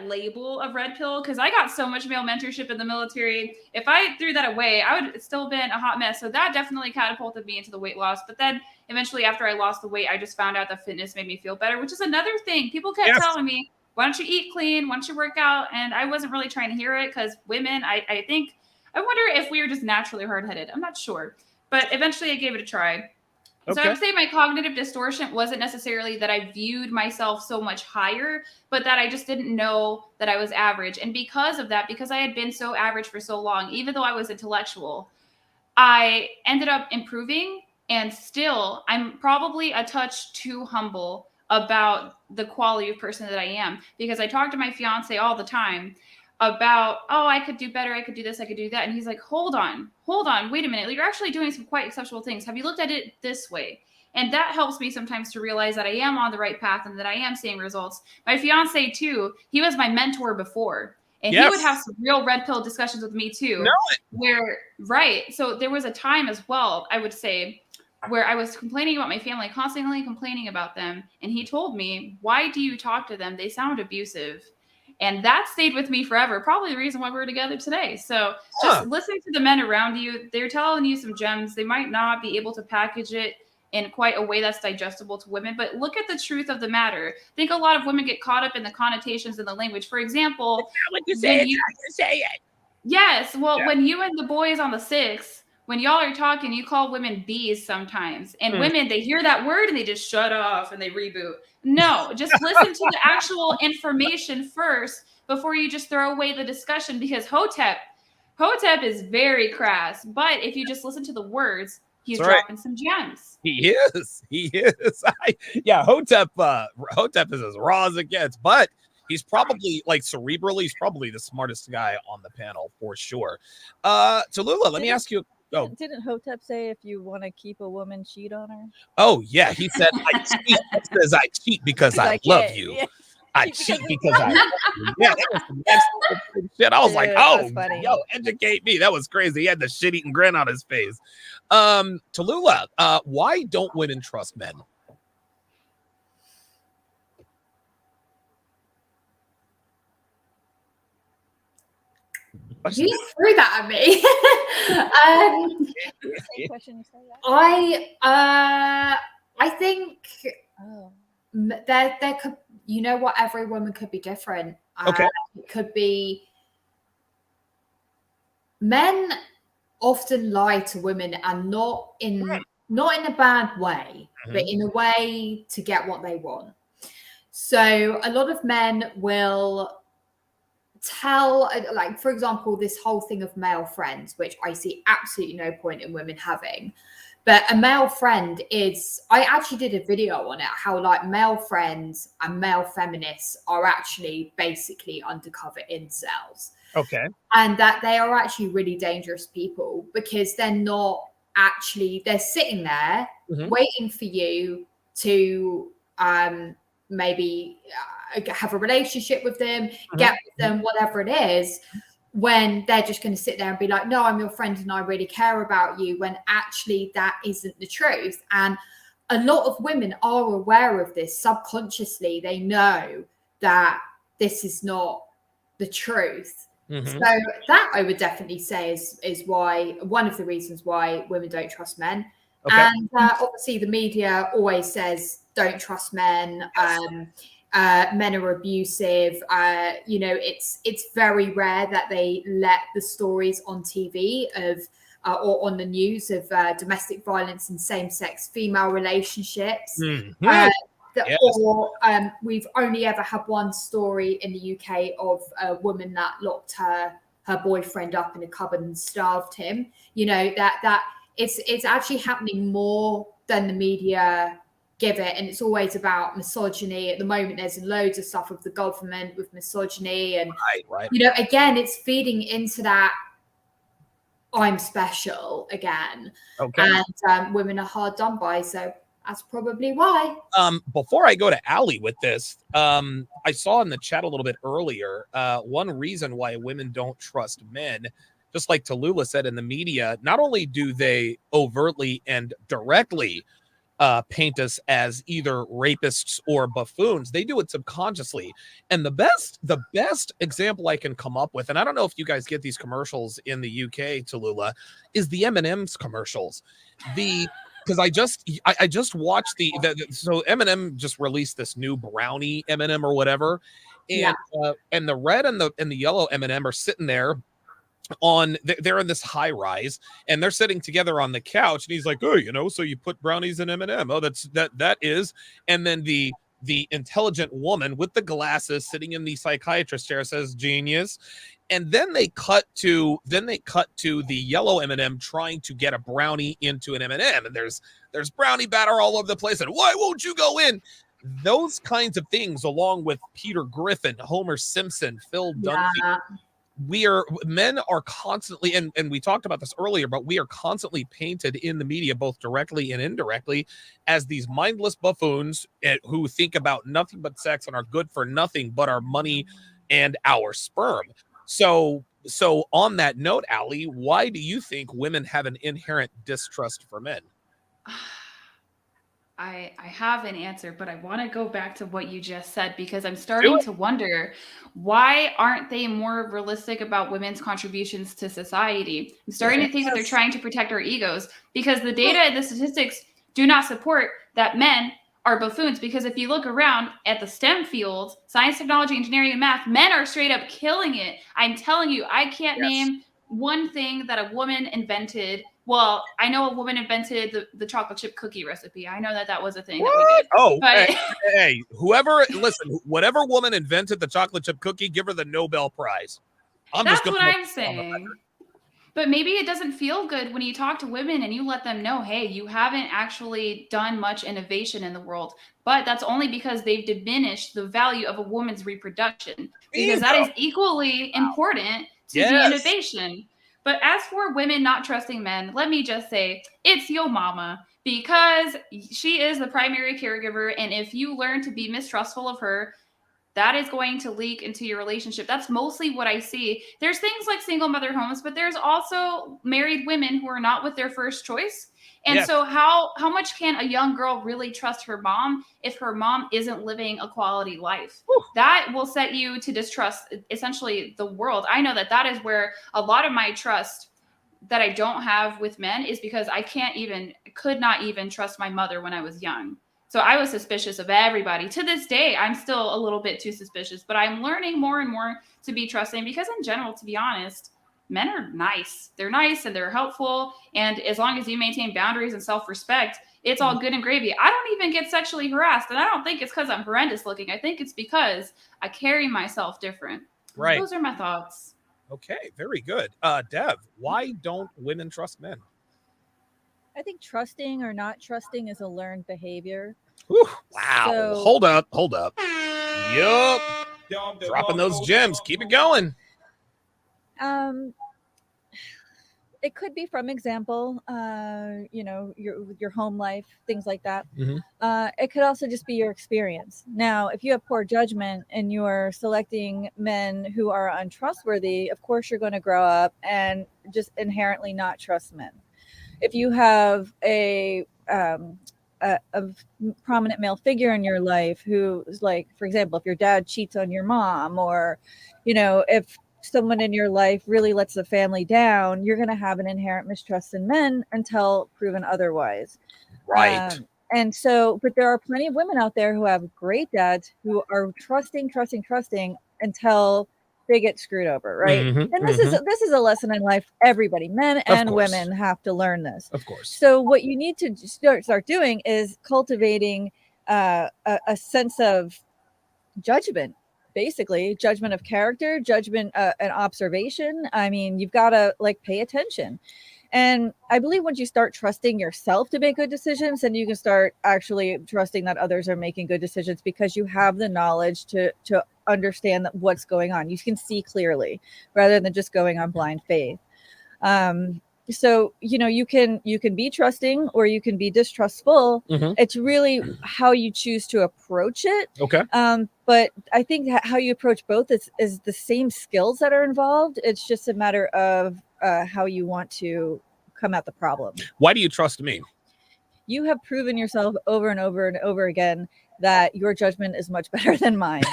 label of red pill, because I got so much male mentorship in the military. If I threw that away, I would still been a hot mess. So that definitely catapulted me into the weight loss. But then eventually, after I lost the weight, I just found out that fitness made me feel better, which is another thing. People kept telling me, why don't you eat clean? Why don't you work out? And I wasn't really trying to hear it, because women, I think, I wonder if we were just naturally hard-headed. I'm not sure. But eventually I gave it a try. So I would say my cognitive distortion wasn't necessarily that I viewed myself so much higher, but that I just didn't know that I was average. And because of that, because I had been so average for so long, even though I was intellectual, I ended up improving. And still, I'm probably a touch too humble about the quality of person that I am, because I talk to my fiance all the time about, oh, I could do better, I could do this, I could do that. And he's like, hold on, wait a minute. You're actually doing some quite exceptional things. Have you looked at it this way? And that helps me sometimes to realize that I am on the right path and that I am seeing results. My fiance too, he was my mentor before. And he would have some real red pill discussions with me too. So there was a time as well, I would say, where I was complaining about my family, constantly complaining about them. And he told me, why do you talk to them? They sound abusive. And that stayed with me forever. Probably the reason why we're together today. So just listening to the men around you, they're telling you some gems. They might not be able to package it in quite a way that's digestible to women, but look at the truth of the matter. I think a lot of women get caught up in the connotations in the language. For example, when you say it. Yes. Well, when you and the boys on the 6, when y'all are talking, you call women bees sometimes. And women, they hear that word and they just shut off and they reboot. No, just listen to the actual information first before you just throw away the discussion, because Hotep is very crass. But if you just listen to the words, he's dropping some gems. He is. Hotep is as raw as it gets, but he's probably, like, cerebrally, he's probably the smartest guy on the panel for sure. Tallulah, let me ask you. Oh, didn't Hotep say if you want to keep a woman, cheat on her? Oh yeah, he said I cheat because I love you. Yeah. I cheat because I love you. Yeah, that was some next shit. I was like, oh, yo, educate me. That was crazy. He had the shit-eating grin on his face. Tallulah, why don't women trust men? You threw that at me. I think there could, you know what, every woman could be different. It could be, men often lie to women, and not in a bad way, but in a way to get what they want. So a lot of men will tell, like, for example, this whole thing of male friends, which I see absolutely no point in women having. But a male friend is, I actually did a video on it, how like male friends and male feminists are actually basically undercover incels. Okay. And that they are actually really dangerous people, because they're not actually, they're sitting there waiting for you to maybe have a relationship with them, get with them, whatever it is, when they're just going to sit there and be like, no, I'm your friend and I really care about you, when actually that isn't the truth. And a lot of women are aware of this subconsciously. They know that this is not the truth. So that, I would definitely say, is why, one of the reasons why women don't trust men. And obviously the media always says don't trust men, men are abusive. You know, it's very rare that they let the stories on TV of or on the news of domestic violence and same-sex female relationships. Or we've only ever had one story in the UK of a woman that locked her boyfriend up in a cupboard and starved him. You know, that it's actually happening more than the media give it, and it's always about misogyny. At the moment, there's loads of stuff with the government with misogyny, and you know, again, it's feeding into that I'm special again, and women are hard done by. So That's probably why. Before I go to Allie with this, I saw in the chat a little bit earlier, one reason why women don't trust men, just like Tallulah said in the media, not only do they overtly and directly paint us as either rapists or buffoons, they do it subconsciously. And the best example I can come up with, and I don't know if you guys get these commercials in the UK, Tallulah, is the M&M's commercials. Because I just watched so M&M just released this new brownie M&M or whatever, and and the red and the yellow M&M are sitting there they're in this high rise and they're sitting together on the couch, and he's like, oh, so you put brownies in M&M. Oh, that is. And then the intelligent woman with the glasses sitting in the psychiatrist chair says, genius. And then they cut to the yellow M&M trying to get a brownie into an M&M, and there's brownie batter all over the place, and why won't you go in? Those kinds of things, along with Peter Griffin, Homer Simpson, Phil Dunphy. Men are constantly, and we talked about this earlier, but we are constantly painted in the media, both directly and indirectly, as these mindless buffoons who think about nothing but sex and are good for nothing but our money and our sperm. So on that note, Allie, why do you think women have an inherent distrust for men? I have an answer, but I want to go back to what you just said, because I'm starting to wonder, why aren't they more realistic about women's contributions to society? I'm starting to think that they're trying to protect our egos, because the data and the statistics do not support that men are buffoons. Because if you look around at the STEM fields, science, technology, engineering, and math, men are straight up killing it. I'm telling you, I can't name one thing that a woman invented. Well, I know a woman invented the chocolate chip cookie recipe. I know that was a thing that we did. Oh, but hey, whatever woman invented the chocolate chip cookie, give her the Nobel Prize. That's what I'm saying. But maybe it doesn't feel good when you talk to women and you let them know, hey, you haven't actually done much innovation in the world. But that's only because they've diminished the value of a woman's reproduction, because that is equally important to the innovation. But as for women not trusting men, let me just say, it's your mama, because she is the primary caregiver. And if you learn to be mistrustful of her, that is going to leak into your relationship. That's mostly what I see. There's things like single mother homes, but there's also married women who are not with their first choice. And so how much can a young girl really trust her mom if her mom isn't living a quality life? Whew. That will set you to distrust essentially the world. I know that is where a lot of my trust that I don't have with men is because I could not even trust my mother when I was young. So I was suspicious of everybody. To this day, I'm still a little bit too suspicious, but I'm learning more and more to be trusting, because in general, to be honest, men are nice. They're nice and they're helpful. And as long as you maintain boundaries and self-respect, it's all good and gravy. I don't even get sexually harassed. And I don't think it's because I'm horrendous looking. I think it's because I carry myself different. Right. Those are my thoughts. Okay, very good. Dev, why don't women trust men? I think trusting or not trusting is a learned behavior. Ooh, wow. So, hold up. Yup. Dropping those gems. Keep it going. It could be from example, your home life, things like that. Mm-hmm. It could also just be your experience. Now, if you have poor judgment and you are selecting men who are untrustworthy, of course you're going to grow up and just inherently not trust men. If you have a prominent male figure in your life who's like, for example, if your dad cheats on your mom, or, if someone in your life really lets the family down, you're going to have an inherent mistrust in men until proven otherwise. Right. And so, but there are plenty of women out there who have great dads who are trusting until they get screwed over, right? Mm-hmm, and this is a lesson in life. Everybody, men and women, have to learn this. Of course. So what you need to start doing is cultivating a sense of judgment, basically judgment of character, judgment and observation. I mean, you've got to pay attention. And I believe once you start trusting yourself to make good decisions, then you can start actually trusting that others are making good decisions, because you have the knowledge to understand what's going on. You can see clearly rather than just going on blind faith. So, you can be trusting or you can be distrustful. It's really how you choose to approach it. Okay. But I think how you approach both is the same skills that are involved. It's just a matter of how you want to come at the problem. Why do you trust me? You have proven yourself over and over and over again that your judgment is much better than mine.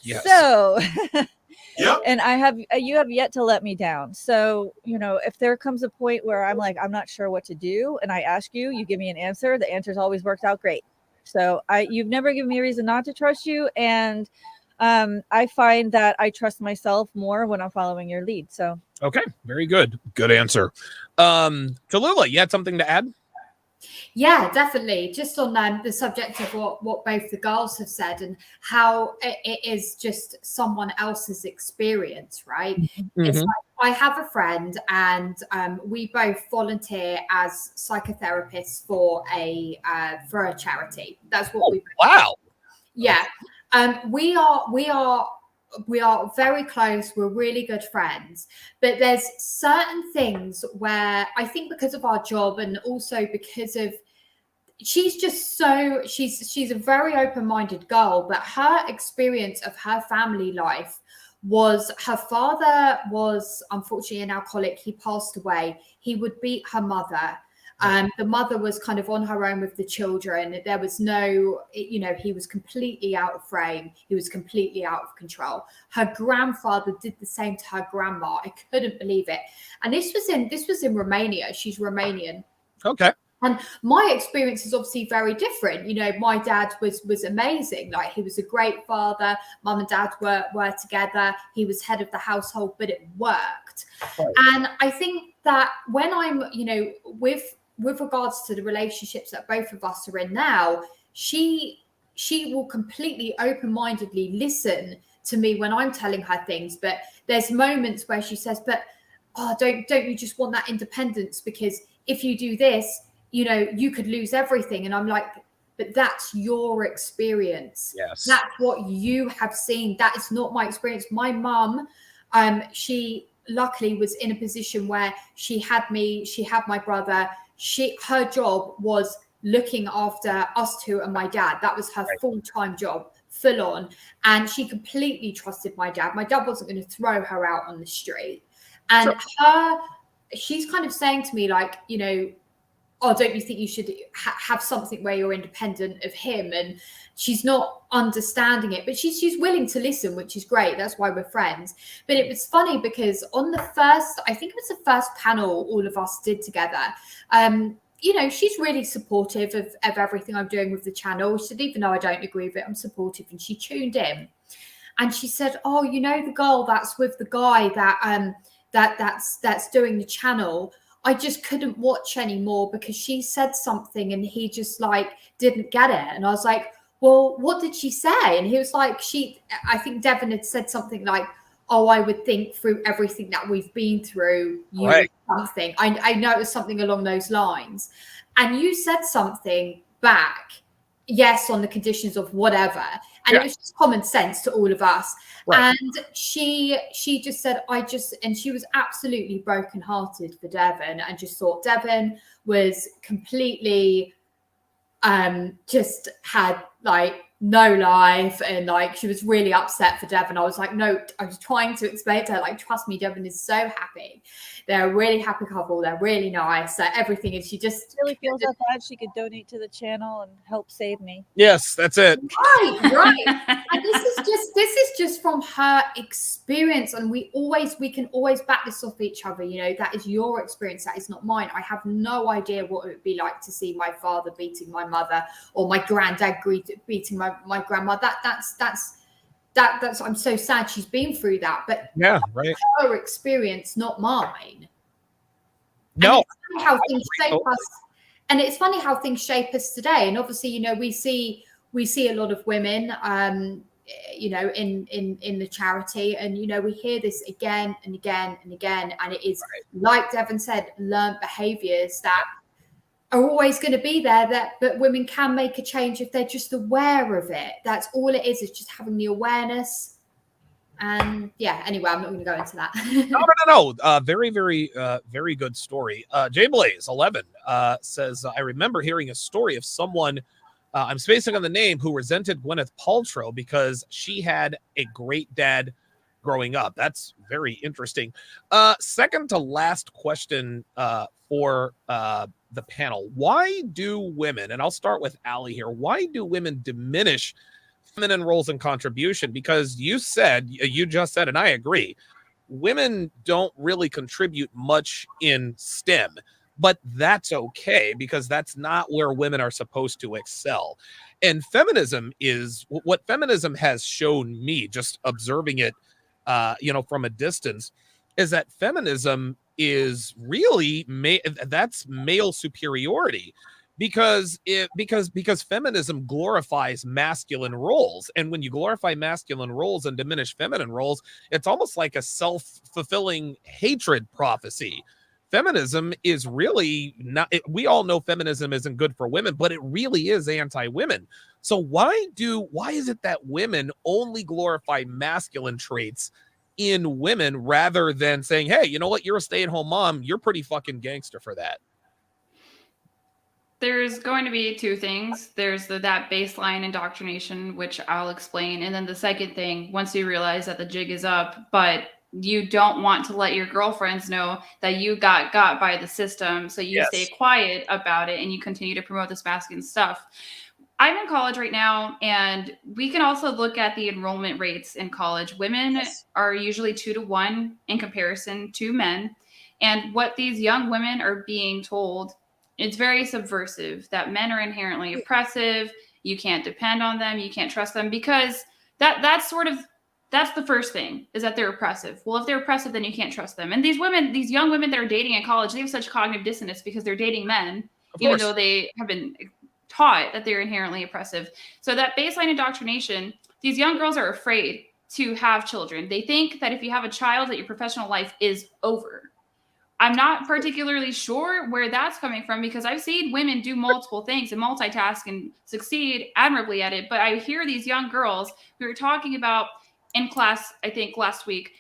Yes. So, Yep. and you have yet to let me down. So, if there comes a point where I'm like, I'm not sure what to do, and I ask you, you give me an answer, the answer's always worked out great. So you've never given me a reason not to trust you. And I find that I trust myself more when I'm following your lead. So. Okay. Very good. Good answer. Tallulah, you had something to add? Yeah, definitely. Just on the subject of what both the girls have said and how it is just someone else's experience, right? It's like, I have a friend and we both volunteer as psychotherapists for a charity. That's what we. Wow. Yeah. We are very close. We're really good friends, but there's certain things where I think because of our job and also because of she's a very open-minded girl, but her experience of her family life was her father was unfortunately an alcoholic. He passed away. He would beat her mother. The mother was kind of on her own with the children. There was no, he was completely out of frame. He was completely out of control. Her grandfather did the same to her grandma. I couldn't believe it. And this was in Romania. She's Romanian. Okay. And my experience is obviously very different. My dad was amazing. Like, he was a great father. Mum and dad were together. He was head of the household, but it worked. Right. And I think that when I'm, with regards to the relationships that both of us are in now, she will completely open-mindedly listen to me when I'm telling her things. But there's moments where she says, but don't you just want that independence? Because if you do this, you could lose everything. And I'm like, but that's your experience. Yes. That's what you have seen. That is not my experience. My mum, she luckily was in a position where she had me, she had my brother. Her job was looking after us two and my dad. That was her full-time job, full on. And she completely trusted my dad. My dad wasn't going to throw her out on the street. And she's kind of saying to me, like, don't you think you should have something where you're independent of him? And she's not understanding it, but she's willing to listen, which is great. That's why we're friends. But it was funny because on I think it was the first panel all of us did together. She's really supportive of everything I'm doing with the channel. She said, even though I don't agree with it, I'm supportive. And she tuned in and she said, oh, the girl that's with the guy that's doing the channel, I just couldn't watch anymore because she said something and he just didn't get it. And I was like, well, what did she say? And he was like, I think Devon had said something like, oh, I would think through everything that we've been through, something. I know it was something along those lines. And you said something back, yes, on the conditions of whatever. And it was just common sense to all of us. Right. And she just said, and she was absolutely brokenhearted for Devon and just thought Devon was completely, just had no life. And she was really upset for Devon. I was like, no, I was trying to explain to her, trust me, Devon is so happy. They're a really happy couple. They're really nice. Everything. And she just really feels that bad. She could donate to the channel and help save me. Yes, that's it. Right. And this is just from her experience. And we can always back this off each other. That is your experience. That is not mine. I have no idea what it would be like to see my father beating my mother or my granddad beating my grandma. That's I'm so sad she's been through that, but her experience, not mine. No, and it's funny how things shape us today. And obviously, we see a lot of women, in the charity, and we hear this again and again and again. And it is like Devon said, learned behaviors that are always going to be there, but women can make a change if they're just aware of it. That's all it is just having the awareness And yeah, anyway, I'm not going to go into that. No. Very, very good story. Jay Blaze 11 says, I remember hearing a story of someone, I'm spacing on the name, who resented Gwyneth Paltrow because she had a great dad growing up. That's very interesting. Second to last question for the panel. Why do women, and I'll start with Allie here, why do women diminish feminine roles and contribution? Because you just said, and I agree, women don't really contribute much in STEM, but that's okay because that's not where women are supposed to excel. And feminism is what feminism has shown me, just observing it, from a distance, is that feminism is really that's male superiority. Because feminism glorifies masculine roles, and when you glorify masculine roles and diminish feminine roles, it's almost like a self-fulfilling hatred prophecy. Feminism is really not. We all know feminism isn't good for women, but it really is anti-women. So why is it that women only glorify masculine traits in women rather than saying, hey, you know what, you're a stay-at-home mom, you're pretty fucking gangster for that? There's going to be two things. There's that baseline indoctrination, which I'll explain. And then the second thing, once you realize that the jig is up, but you don't want to let your girlfriends know that you got by the system. So you stay quiet about it and you continue to promote this masculine stuff. I'm in college right now, and we can also look at the enrollment rates in college. Women are usually 2 to 1 in comparison to men. And what these young women are being told, it's very subversive, that men are inherently oppressive. You can't depend on them. You can't trust them, because that's the first thing, is that they're oppressive. Well, if they're oppressive, then you can't trust them. And these young women that are dating in college, they have such cognitive dissonance because they're dating men, even though they have been taught that they're inherently oppressive. So that baseline indoctrination, these young girls are afraid to have children. They think that if you have a child, that your professional life is over. I'm not particularly sure where that's coming from, because I've seen women do multiple things and multitask and succeed admirably at it. But I hear these young girls who are talking about in class, I think last week,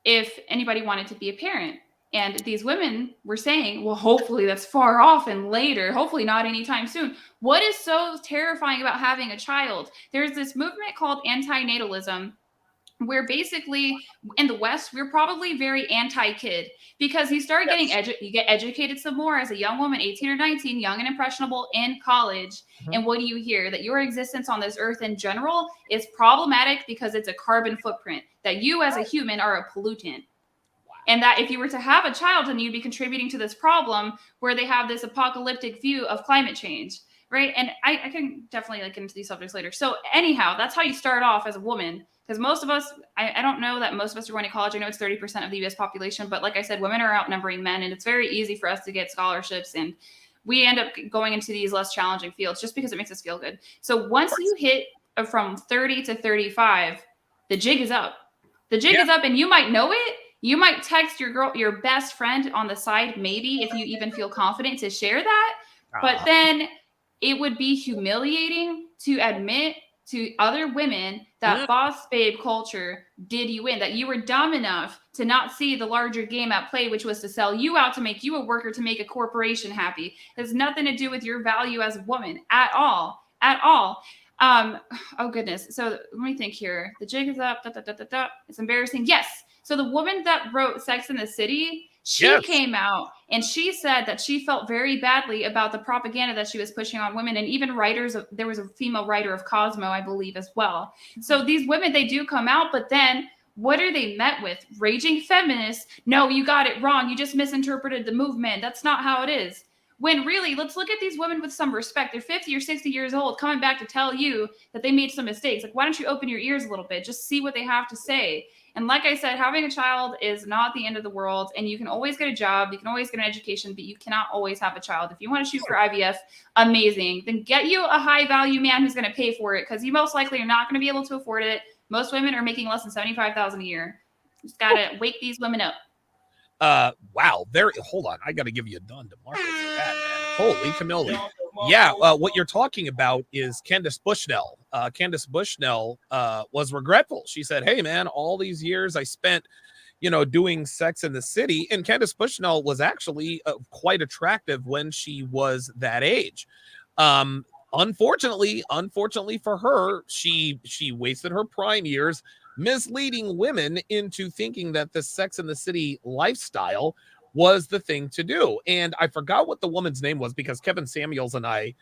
if anybody wanted to be a parent. And these women were saying, well, hopefully that's far off and later, hopefully not anytime soon. What is so terrifying about having a child? There's this movement called antinatalism, where basically in the West, we're probably very anti-kid, because you start getting you get educated some more as a young woman, 18 or 19, young and impressionable in college. Mm-hmm. And what do you hear? That your existence on this earth in general is problematic because it's a carbon footprint, that you as a human are a pollutant. And that if you were to have a child, then you'd be contributing to this problem, where they have this apocalyptic view of climate change, right? And I can definitely get into these subjects later. So anyhow, that's how you start off as a woman. Because most of us, I don't know that most of us are going to college. I know it's 30% of the U.S. population, but like I said, women are outnumbering men, and it's very easy for us to get scholarships, and we end up going into these less challenging fields just because it makes us feel good. So once you hit from 30 to 35, the jig is up. The jig is up, and you might know it. You might text your best friend on the side, maybe, if you even feel confident to share that. But then it would be humiliating to admit to other women that boss babe culture did you in, that you were dumb enough to not see the larger game at play, which was to sell you out, to make you a worker, to make a corporation happy. It has nothing to do with your value as a woman at all. Oh goodness. So let me think here. The jig is up. It's embarrassing. Yes. So the woman that wrote Sex and the City, she came out and she said that she felt very badly about the propaganda that she was pushing on women, and even writers. There was a female writer of Cosmo, I believe, as well. So these women, they do come out, but then what are they met with? Raging feminists. No, you got it wrong. You just misinterpreted the movement. That's not how it is. When really, let's look at these women with some respect. They're 50 or 60 years old, coming back to tell you that they made some mistakes. Like, why don't you open your ears a little bit? Just see what they have to say. And like I said, having a child is not the end of the world, and you can always get a job, you can always get an education, but you cannot always have a child. If you want to shoot for IVF, amazing. Then get you a high-value man who's going to pay for it, because you most likely are not going to be able to afford it. Most women are making less than $75,000 a year. Just got to wake these women up. Wow. Hold on. I got to give you a done to Marco for that, man. Holy cannoli. Yeah, what you're talking about is Candace Bushnell. Candace Bushnell was regretful. She said, "Hey, man, all these years I spent, doing Sex in the City," and Candace Bushnell was actually quite attractive when she was that age. Um, unfortunately for her, she wasted her prime years misleading women into thinking that the Sex in the City lifestyle was the thing to do. And I forgot what the woman's name was because Kevin Samuels and I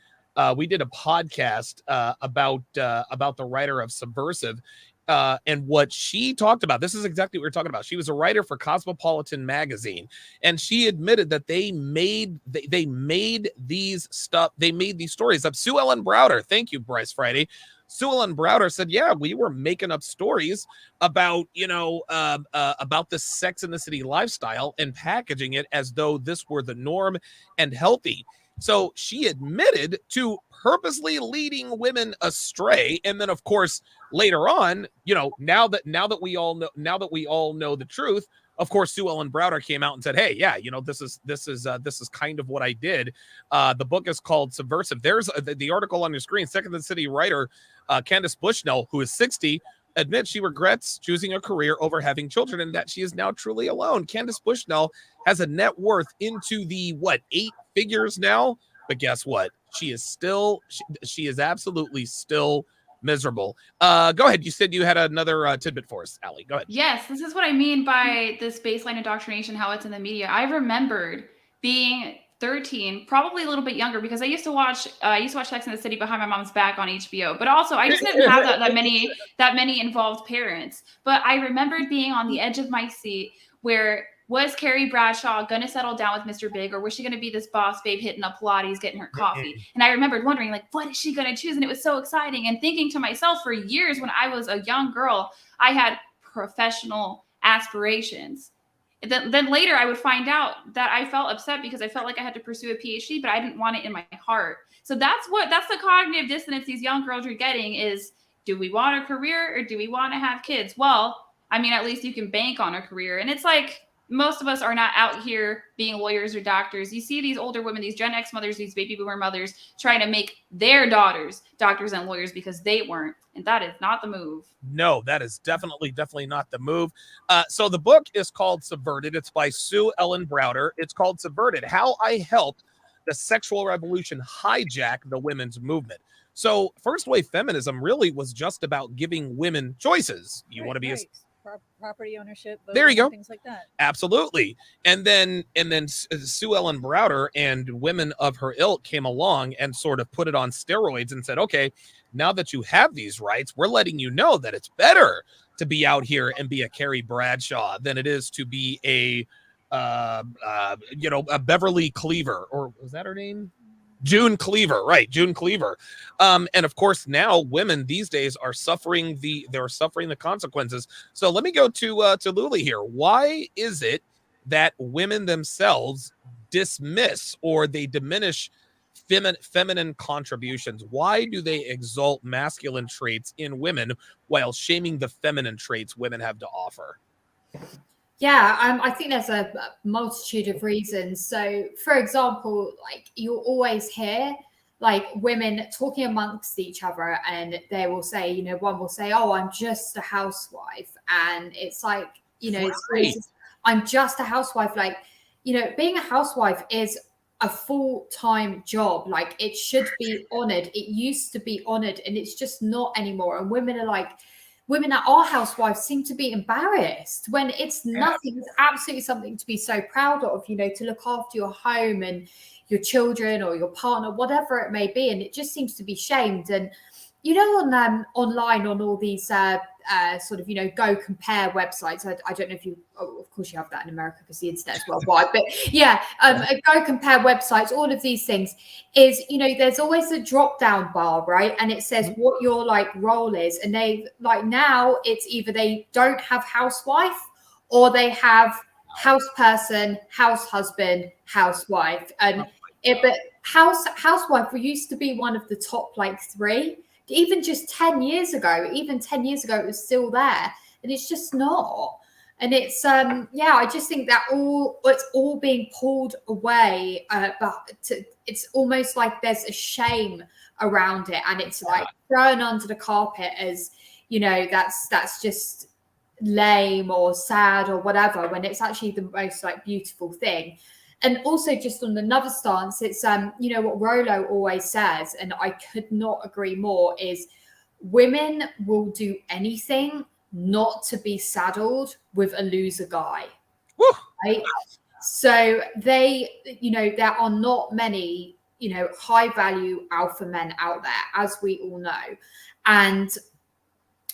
we did a podcast about the writer of Subversive. And what she talked about, this is exactly what we're talking about. She was a writer for Cosmopolitan magazine, and she admitted that they made these stories up. Sue Ellen Browder, thank you, Bryce Friday. Sue Ellen Browder said, "Yeah, we were making up stories about about the Sex in the City lifestyle and packaging it as though this were the norm and healthy." So she admitted to purposely leading women astray, and then, of course, later on, now that we all know the truth, of course, Sue Ellen Browder came out and said, "Hey, yeah, this is kind of what I did." The book is called Subversive. There's the article on your screen. Second in the City writer Candace Bushnell, who is 60, admits she regrets choosing a career over having children and that she is now truly alone. Candace Bushnell has a net worth into the 8 figures now, but guess what? She is absolutely still miserable. Go ahead. You said you had another tidbit for us, Allie. Go ahead. Yes, this is what I mean by this baseline indoctrination, how it's in the media. I remembered being 13, probably a little bit younger, because I used to watch Sex and the City behind my mom's back on HBO. But also, I just didn't have that many involved parents. But I remembered being on the edge of my seat where, was Carrie Bradshaw going to settle down with Mr. Big, or was she going to be this boss babe hitting up Pilates, getting her coffee? And I remembered wondering, what is she going to choose? And it was so exciting. And thinking to myself, for years when I was a young girl, I had professional aspirations. Then later I would find out that I felt upset because I felt like I had to pursue a PhD, but I didn't want it in my heart. So that's the cognitive dissonance these young girls are getting is, do we want a career or do we want to have kids? Well, I mean, at least you can bank on a career. And it's like, most of us are not out here being lawyers or doctors. You see these older women, these Gen X mothers, these baby boomer mothers trying to make their daughters doctors and lawyers because they weren't. And that is not the move. No, that is definitely not the move. So the book is called Subverted. It's by Sue Ellen Browder. It's called Subverted: How I Helped the Sexual Revolution Hijack the Women's Movement. So first wave feminism really was just about giving women choices. You want to be property ownership, voting, there you go, things like that. Absolutely. And then Sue Ellen Browder and women of her ilk came along and sort of put it on steroids and said, okay, now that you have these rights, we're letting you know that it's better to be out here and be a Carrie Bradshaw than it is to be a Beverly Cleaver, or was that her name? June Cleaver, right? June Cleaver. And of course, now women these days are suffering the consequences. So let me go to Luli here. Why is it that women themselves dismiss or they diminish feminine contributions? Why do they exalt masculine traits in women while shaming the feminine traits women have to offer? Yeah, I think there's a multitude of reasons. So, for example, you'll always hear women talking amongst each other, and they will say, one will say, "Oh, I'm just a housewife," and it's like, it's I'm just a housewife. Being a housewife is a full-time job. It should be honored. It used to be honored, and it's just not anymore. And women are women that are housewives seem to be embarrassed when it's nothing. It's absolutely something to be so proud of, to look after your home and your children or your partner, whatever it may be. And it just seems to be shamed. And, online on all these sort of, go compare websites. I don't know if you, of course you have that in America because the internet's worldwide, but yeah, go compare websites, all of these things is, there's always a drop down bar, right? And it says what your role is. And they now it's either they don't have housewife or they have house person, house husband, housewife. And but housewife used to be one of the top 3. Even just 10 years ago, it was still there. And it's just not. And it's I just think that it's all being pulled away, but it's almost like there's a shame around it, and it's like thrown under the carpet as, you know, that's just lame or sad or whatever, when it's actually the most like beautiful thing. And also, just on another stance, it's you know, what Rollo always says, and I could not agree more, is women will do anything not to be saddled with a loser guy. Woo. Right? So they, you know, there are not many, you know, high value alpha men out there, as we all know. And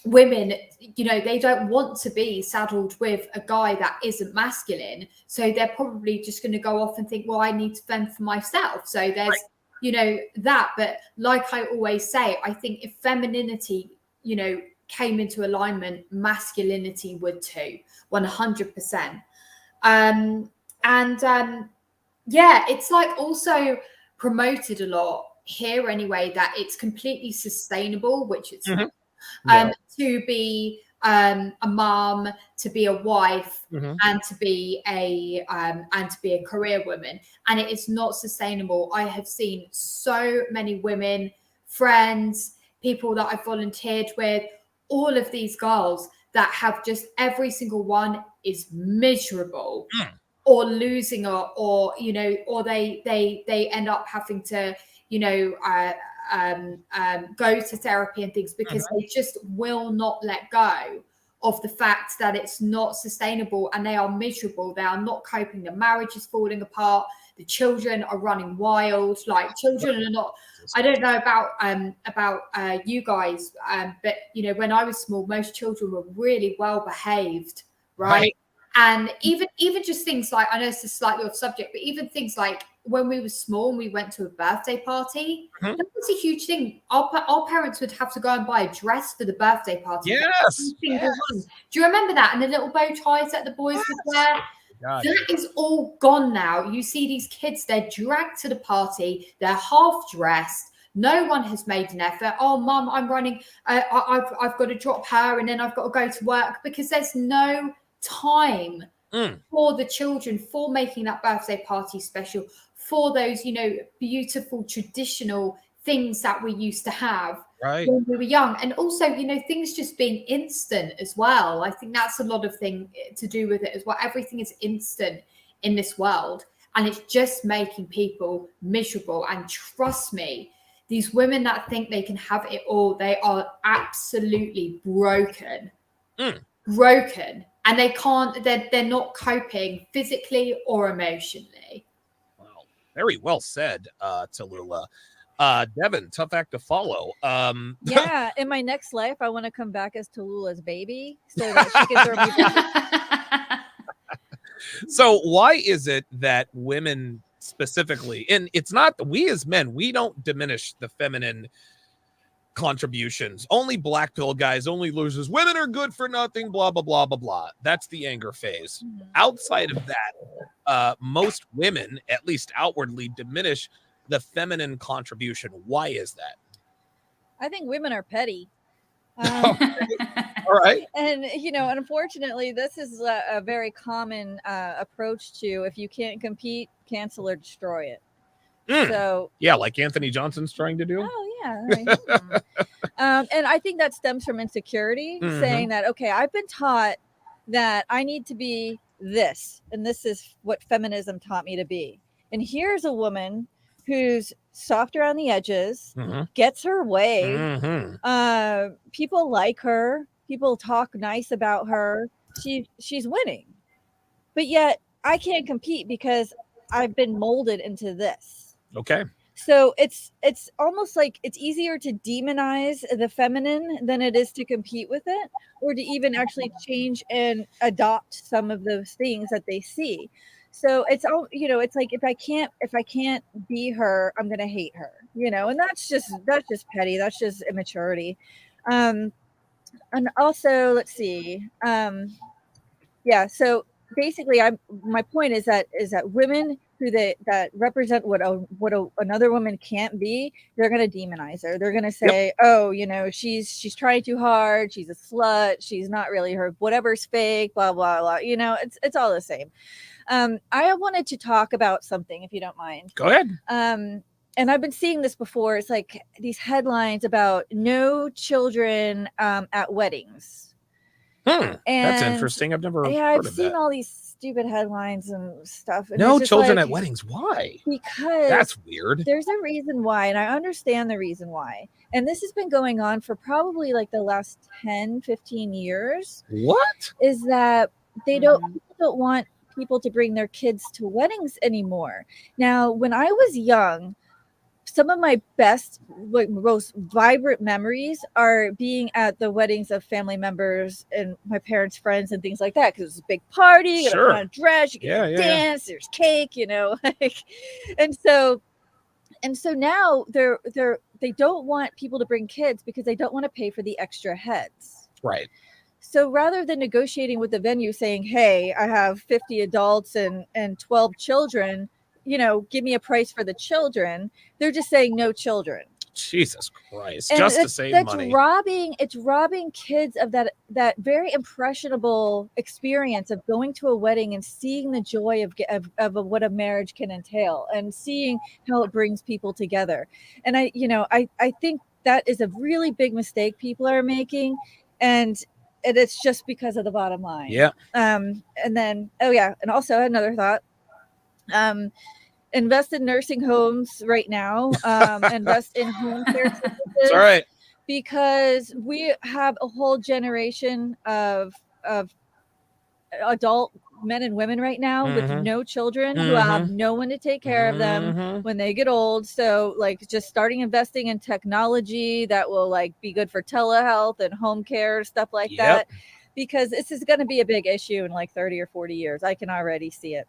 women, you know, they don't want to be saddled with a guy that isn't masculine. So they're probably just going to go off and think, well, I need to fend for myself. So there's, you know, that. But like I always say, I think if femininity, you know, came into alignment, masculinity would too, 100%. Yeah, it's like also promoted a lot here anyway, that it's completely sustainable, which it's not. To be a mom, to be a wife, and to be a career woman, and it is not sustainable. I have seen so many women, friends, people that I've volunteered with, all of these girls that have just, every single one is miserable or losing, or you know, or they end up having to, you know, go to therapy and things, because they just will not let go of the fact that it's not sustainable, and they are miserable. They are not coping. The marriage is falling apart. The children are running wild. Like, children are not, I don't know about you guys, but you know, when I was small, most children were really well behaved, right? And even just things like, I know this is slightly off subject, but even things like when we were small and we went to a birthday party, that was a huge thing. Our parents would have to go and buy a dress for the birthday party. Yes. Do you remember that? And the little bow ties that the boys would wear? God. That is all gone now. You see these kids, they're dragged to the party, they're half dressed. No one has made an effort. Oh, mum, I'm running. I've got to drop her, and then I've got to go to work, because there's no time for the children, for making that birthday party special, for those, you know, beautiful traditional things that we used to have when we were young. And also, you know, things just being instant as well. I think that's a lot of thing to do with it as well. Everything is instant in this world, and it's just making people miserable. And trust me, these women that think they can have it all, they are absolutely broken. And they can't, they're not coping physically or emotionally. Wow. Very well said, Tallulah. Devin, tough act to follow. Yeah, in my next life, I want to come back as Tallulah's baby so that she can throw me back. So why is it that women specifically, and it's not, we as men, we don't diminish the feminine contributions, only black pill guys, only losers, women are good for nothing, blah blah blah blah blah. That's the anger phase. Outside of that, most women, at least outwardly, diminish the feminine contribution. Why is that? I think women are petty. All right. And you know, unfortunately, this is a very common approach to, if you can't compete, cancel or destroy it. So yeah, like Anthony Johnson's trying to do. Oh yeah. And I think that stems from insecurity, saying that, okay, I've been taught that I need to be this, and this is what feminism taught me to be. And here's a woman who's soft around the edges, gets her way. People like her. People talk nice about her. She's winning. But yet I can't compete because I've been molded into this. Okay. So it's almost like it's easier to demonize the feminine than it is to compete with it, or to even actually change and adopt some of those things that they see. So it's all, you know, it's like, if I can't be her, I'm gonna hate her, you know, and that's just petty. That's just immaturity. And also, let's see. Yeah. So basically, my point is that women that represent what another woman can't be, they're going to demonize her. They're going to say, oh, you know, she's trying too hard, she's a slut, she's not really her, whatever's fake, blah blah blah. You know, it's all the same. I wanted to talk about something, if you don't mind. Go ahead. And I've been seeing this before. It's like these headlines about no children at weddings. That's And interesting. I've never yeah, heard I've of seen that. all these stupid headlines and stuff. And No it's just children like, at weddings. Why? because That's weird. there's a reason why, and I understand the reason why. And this has been going on for probably like the last 10, 15 years. What? Is that people don't want people to bring their kids to weddings anymore. Now, when I was young, some of my best, like, most vibrant memories are being at the weddings of family members and my parents' friends and things like that, because it's a big party. You gotta put on a dress, you get to dance, there's cake, you know, like, and so now they don't want people to bring kids because they don't want to pay for the extra heads. Right. So rather than negotiating with the venue saying, hey, I have 50 adults and 12 children, you know, give me a price for the children, they're just saying no children. Jesus Christ. And just to save money. It's robbing kids of that very impressionable experience of going to a wedding and seeing the joy of what a marriage can entail and seeing how it brings people together. And I think that is a really big mistake people are making. And it's just because of the bottom line. Yeah. And then, and also another thought. Invest in nursing homes right now. Invest in home care services. That's all right. Because we have a whole generation of adult men and women right now with no children who have no one to take care of them when they get old. So like just starting investing in technology that will like be good for telehealth and home care, stuff like that, because this is going to be a big issue in like 30 or 40 years. I can already see it.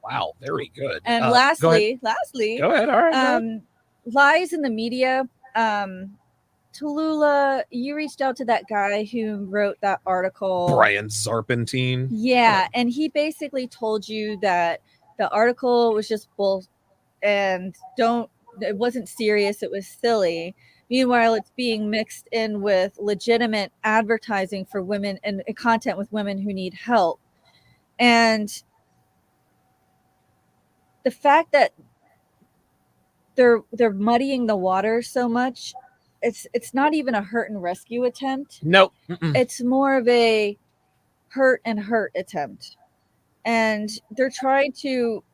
Wow, very good. And lastly, go ahead. All right. Lies in the media. Tallulah, you reached out to that guy who wrote that article, Brian Zarpentine. Yeah, and he basically told you that the article was just bull and it wasn't serious, it was silly. Meanwhile, it's being mixed in with legitimate advertising for women and content with women who need help. And the fact that they're muddying the water so much, it's not even a hurt and rescue attempt. Nope. It's more of a hurt attempt. And they're trying to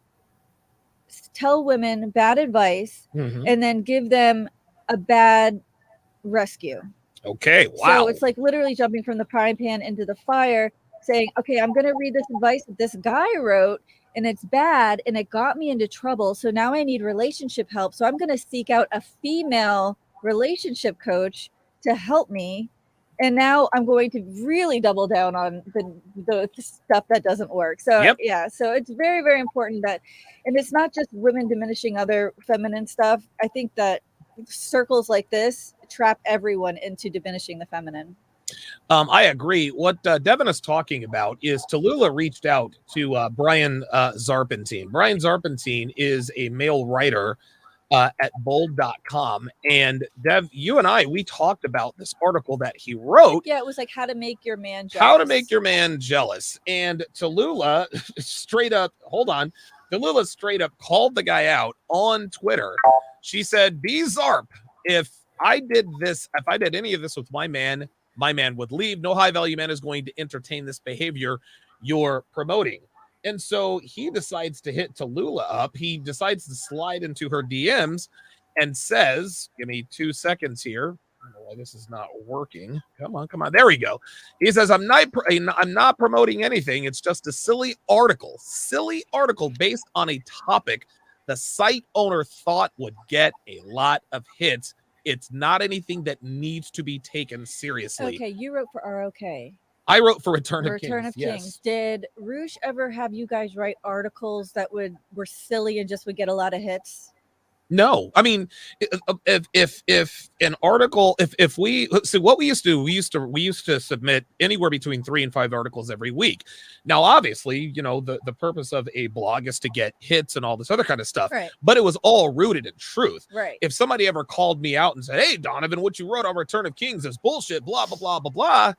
tell women bad advice and then give them a bad rescue. Okay, wow. So it's like literally jumping from the frying pan into the fire, saying, okay, I'm going to read this advice that this guy wrote, and it's bad, and it got me into trouble. So now I need relationship help. So I'm going to seek out a female relationship coach to help me. And now I'm going to really double down on the stuff that doesn't work. So so it's very, very important that, and it's not just women diminishing other feminine stuff. I think that circles like this trap everyone into diminishing the feminine. I agree. What Devin is talking about is Tallulah reached out to Brian Zarpentine. Brian Zarpentine is a male writer at bold.com. And Dev, you and I, we talked about this article that he wrote. Yeah, it was like how to make your man jealous. How to make your man jealous. And Tallulah straight up called the guy out on Twitter. She said, "Be Zarp, if I did any of this with my man would leave. No high value man is going to entertain this behavior you're promoting." And so he decides to hit Tallulah up. He decides to slide into her DMs and says, give me 2 seconds here. I don't know why this is not working. Come on. There we go. He says, I'm not promoting anything. It's just a silly article based on a topic the site owner thought would get a lot of hits. It's not anything that needs to be taken seriously. Okay, you wrote for ROK. I wrote for Return of Kings. Yes. Did Roosh ever have you guys write articles that were silly and just would get a lot of hits? No, I mean, if an article, if we so what we used to do, we used to submit anywhere between 3 and 5 articles every week. Now, obviously, you know, the purpose of a blog is to get hits and all this other kind of stuff, Right. but it was all rooted in truth. Right. If somebody ever called me out and said, "Hey, Donovan, what you wrote on Return of Kings is bullshit," blah blah blah blah blah,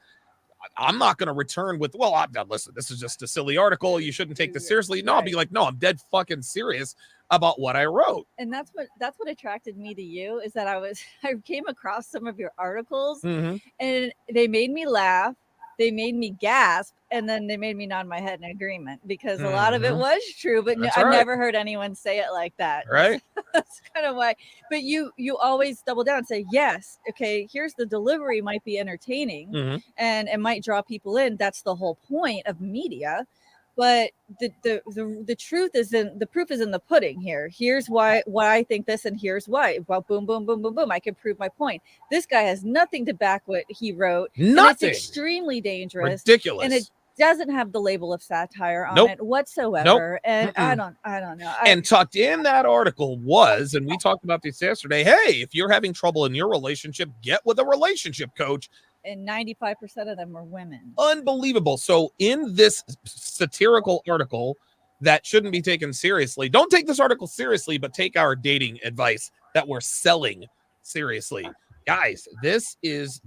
I'm not going to return with, "Well, listen, this is just a silly article. You shouldn't take this seriously." No, I'll be like, "No, I'm dead fucking serious about what I wrote." And that's what attracted me to you, is that I came across some of your articles Mhm. and they made me laugh, they made me gasp, and then they made me nod my head in agreement, because a lot of it Mhm. was true, but That's I've right. never heard anyone say it like that. Right. That's kind of why. But you always double down and say, yes, okay, here's the delivery might be entertaining Mhm. and it might draw people in. That's the whole point of media. But the truth is the proof is in the pudding here. Here's why I think this, and here's why. Well, boom, boom, boom, boom, boom. I can prove my point. This guy has nothing to back what he wrote. Nothing. And it's extremely dangerous. Ridiculous. And it doesn't have the label of satire on Nope. it whatsoever. And Mm-mm. I don't know. And tucked in that article was, and we talked about this yesterday, hey, if you're having trouble in your relationship, get with a relationship coach. And 95% of them are women. Unbelievable. So in this satirical article that shouldn't be taken seriously, don't take this article seriously, but take our dating advice that we're selling seriously. Guys, this is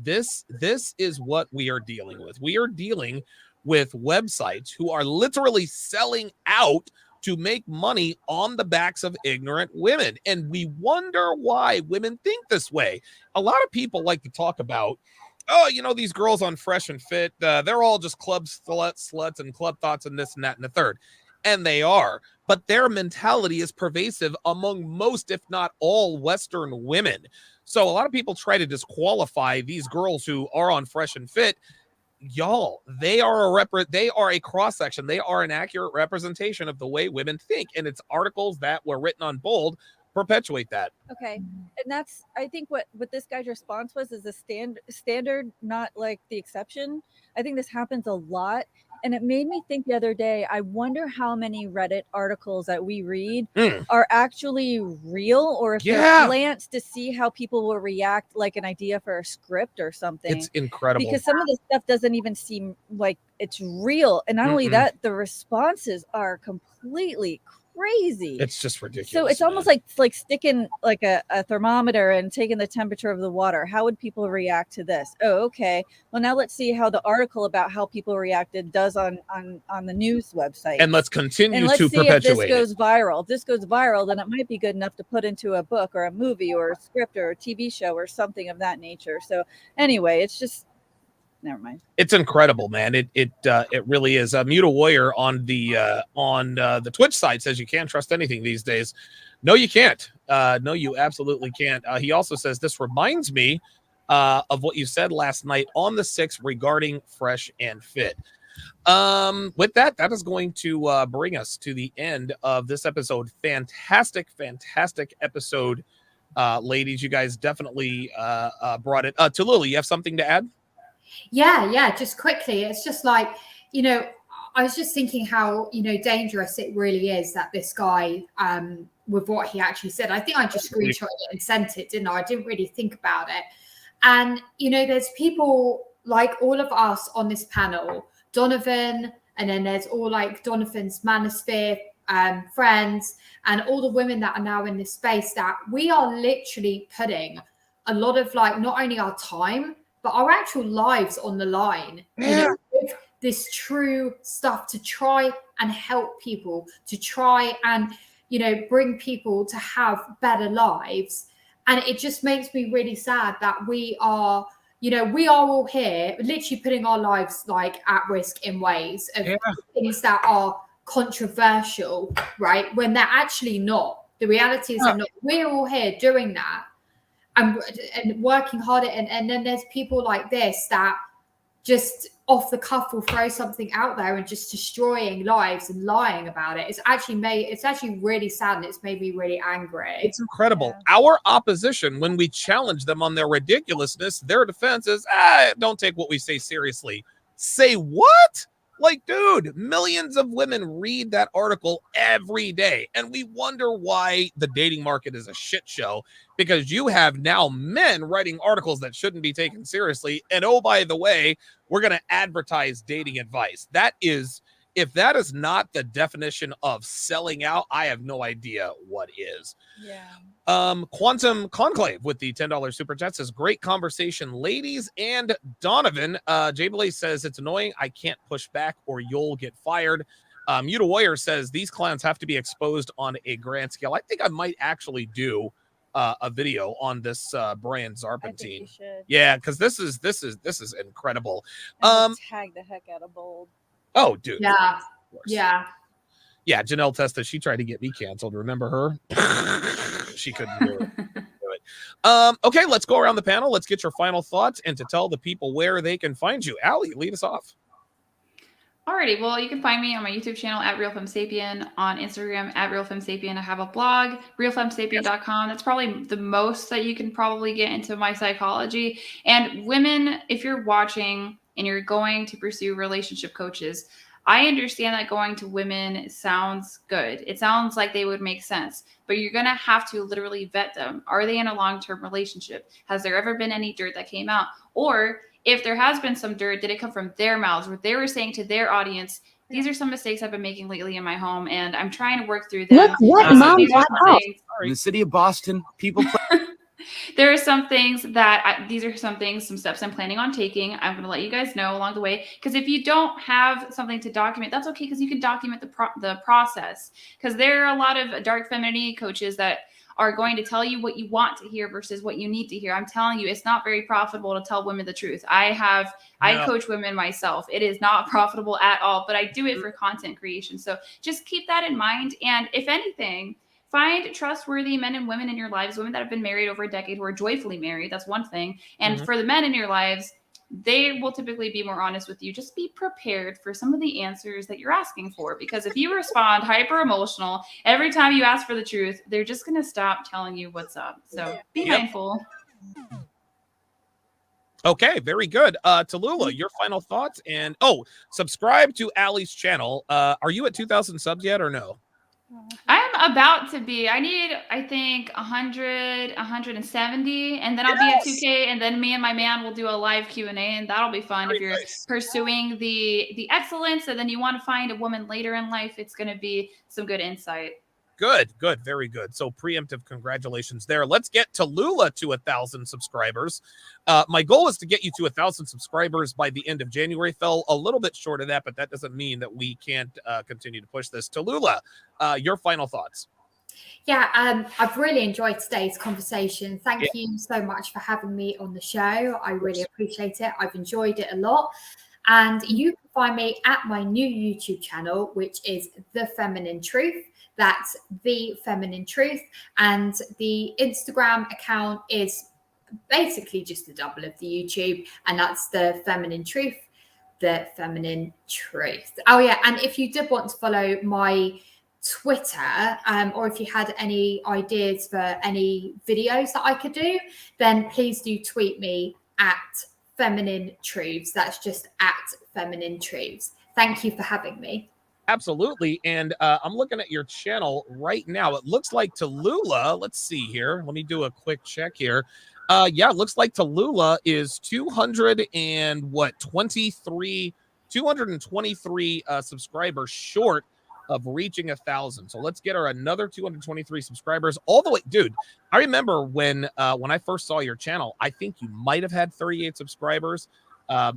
what we are dealing with. We are dealing with websites who are literally selling out to make money on the backs of ignorant women. And we wonder why women think this way. A lot of people like to talk about, oh, you know, these girls on Fresh and Fit, they're all just club sluts and club thoughts and this and that and the third. And they are. But their mentality is pervasive among most, if not all, Western women. So a lot of people try to disqualify these girls who are on Fresh and Fit. Y'all, they are a cross section. They are an accurate representation of the way women think. And it's articles that were written on bold perpetuate that. Okay. And that's, I think what this guy's response was is the standard, not like the exception. I think this happens a lot. And it made me think the other day, I wonder how many Reddit articles that we read are actually real, or if they're glanced to see how people will react, like an idea for a script or something. It's incredible. Because some of the stuff doesn't even seem like it's real. And not only that, the responses are completely crazy. It's just ridiculous. So it's almost like sticking like a thermometer and taking the temperature of the water. How would people react to this? Oh, okay. Well, now let's see how the article about how people reacted does on the news website. And let's continue to see perpetuate if this goes viral. If this goes viral, then it might be good enough to put into a book or a movie or a script or a TV show or something of that nature. So anyway, it's just, never mind. It's incredible, man. It really is. Muta Warrior on the Twitch side says you can't trust anything these days. No, you can't. No, you absolutely can't. He also says this reminds me of what you said last night on the 6th regarding Fresh and Fit. With that is going to bring us to the end of this episode. Fantastic episode, ladies. You guys definitely brought it. Tallulah, you have something to add? Yeah, just quickly. It's just like, you know, I was just thinking how, you know, dangerous it really is that this guy, with what he actually said, I think I just screenshot it and sent it, didn't I? I didn't really think about it. And, you know, there's people like all of us on this panel, Donovan, and then there's all like Donovan's manosphere friends and all the women that are now in this space, that we are literally putting a lot of like, not only our time, but our actual lives on the line, you know, with this true stuff to try and help people, to try and, you know, bring people to have better lives. And it just makes me really sad that we are, you know, we are all here literally putting our lives like at risk in ways of things that are controversial, right? When they're actually not. The reality is they're not. We're all here doing that. And working harder, and then there's people like this that just off the cuff will throw something out there and just destroying lives and lying about it. It's actually really sad, and it's made me really angry. It's incredible. Our opposition, when we challenge them on their ridiculousness, their defense is, don't take what we say seriously. Say what? Like, dude, millions of women read that article every day. And we wonder why the dating market is a shit show, because you have now men writing articles that shouldn't be taken seriously. And oh, by the way, we're going to advertise dating advice. That is, if that is not the definition of selling out, I have no idea what is. Yeah. Quantum Conclave with the $10 super chat says, great conversation, ladies. And Donovan, Jay Blaze says, it's annoying. I can't push back or you'll get fired. Muta Warrior says, these clowns have to be exposed on a grand scale. I think I might actually do a video on this Brian Zarpentine. Yeah, because this is incredible. Tag the heck out of Bold. Oh, dude. Yeah. Yeah. Yeah, Janelle Testa, she tried to get me canceled. Remember her? She couldn't do it. Okay, let's go around the panel. Let's get your final thoughts and to tell the people where they can find you. Allie, lead us off. Alrighty, well, you can find me on my YouTube channel at RealFemSapien, on Instagram at RealFemSapien. I have a blog, realfemsapien.com. That's probably the most that you can probably get into my psychology. And women, if you're watching and you're going to pursue relationship coaches, I understand that going to women sounds good. It sounds like they would make sense, but you're going to have to literally vet them. Are they in a long-term relationship? Has there ever been any dirt that came out? Or if there has been some dirt, did it come from their mouths where they were saying to their audience, these are some mistakes I've been making lately in my home, and I'm trying to work through them. Look what Mom got out. In the city of Boston, people play. There are some things that these are some steps I'm planning on taking. I'm going to let you guys know along the way, because if you don't have something to document, that's okay, because you can document the process. Because there are a lot of dark femininity coaches that are going to tell you what you want to hear versus what you need to hear. I'm telling you, it's not very profitable to tell women the truth. I coach women myself. It is not profitable at all, but I do it for content creation. So just keep that in mind. And if anything, find trustworthy men and women in your lives, women that have been married over a decade who are joyfully married. That's one thing. And for the men in your lives, they will typically be more honest with you. Just be prepared for some of the answers that you're asking for, because if you respond hyper emotional every time you ask for the truth, they're just going to stop telling you what's up. So be mindful. Okay, very good. Tallulah, your final thoughts, and subscribe to Allie's channel. Are you at 2,000 subs yet or no? I'm about to be. I need, I think, 100, 170, and then I'll be at 2K, and then me and my man will do a live Q&A, and that'll be fun. If you're pursuing the excellence, and then you want to find a woman later in life, it's going to be some good insight. Good, very good. So preemptive congratulations there. Let's get Tallulah to 1,000 subscribers. My goal is to get you to 1,000 subscribers by the end of January. Fell a little bit short of that, but that doesn't mean that we can't continue to push this. Tallulah, your final thoughts. Yeah, I've really enjoyed today's conversation. Thank you so much for having me on the show. I really appreciate it. I've enjoyed it a lot. And you can find me at my new YouTube channel, which is The Feminine Truth. That's The Feminine Truth. And the Instagram account is basically just the double of the YouTube. And that's The Feminine Truth. The Feminine Truth. Oh, yeah. And if you did want to follow my Twitter, or if you had any ideas for any videos that I could do, then please do tweet me at Feminine Truths. That's just at Feminine Truths. Thank you for having me. Absolutely. And I'm looking at your channel right now. It looks like Tallulah, let's see here. Let me do a quick check here. It looks like Tallulah is 223 subscribers short of reaching 1,000. So let's get her another 223 subscribers all the way. Dude, I remember when I first saw your channel, I think you might have had 38 subscribers.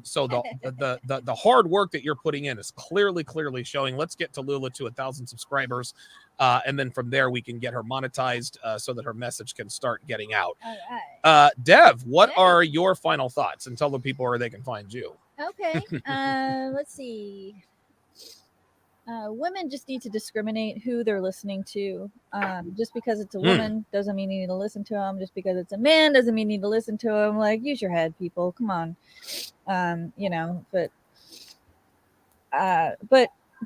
So the hard work that you're putting in is clearly showing. Let's get Tallulah to 1,000 subscribers. And then from there, we can get her monetized so that her message can start getting out. All right. Dev, what are your final thoughts? And tell the people where they can find you. Okay. Let's see. Women just need to discriminate who they're listening to. Just because it's a woman doesn't mean you need to listen to them. Just because it's a man doesn't mean you need to listen to them. Like, use your head, people. Come on. But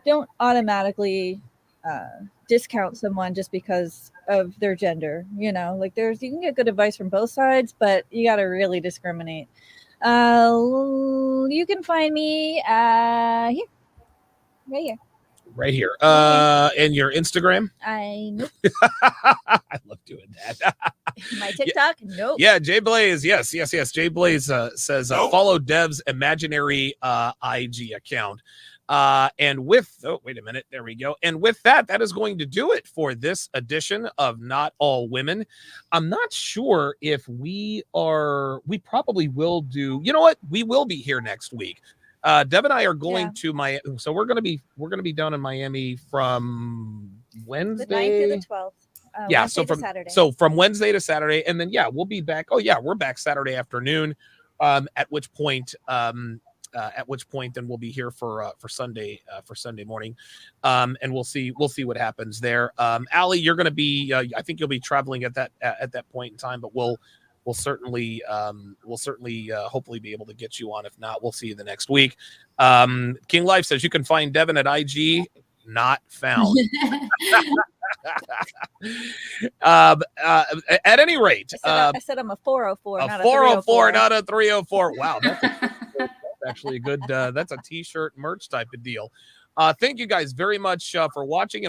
don't automatically discount someone just because of their gender. You can get good advice from both sides, but you got to really discriminate. You can find me here. Right here. Right here. And your Instagram? Nope. I love doing that. My TikTok? Nope. Yeah, Jay Blaze. Yes. Jay Blaze says follow Dev's imaginary IG account. And with wait a minute, there we go. And with that is going to do it for this edition of Not All Women. I'm not sure if we probably will do, you know what? We will be here next week. Deb and I are going to Miami, so we're gonna be down in Miami from Wednesday. The 9th to the 12th. Saturday. So from Wednesday to Saturday, and then we'll be back. Oh yeah, we're back Saturday afternoon. At which point then we'll be here for Sunday morning, and we'll see what happens there. Allie, you're going to be I think you'll be traveling at that point in time, but we'll certainly hopefully be able to get you on. If not, we'll see you the next week. King Life says you can find Devin at IG. Not found. At any rate, I said I'm a 404, a not 404, a 304. not a 304. Wow, that's actually a good. That's a T-shirt merch type of deal. Thank you guys very much for watching. And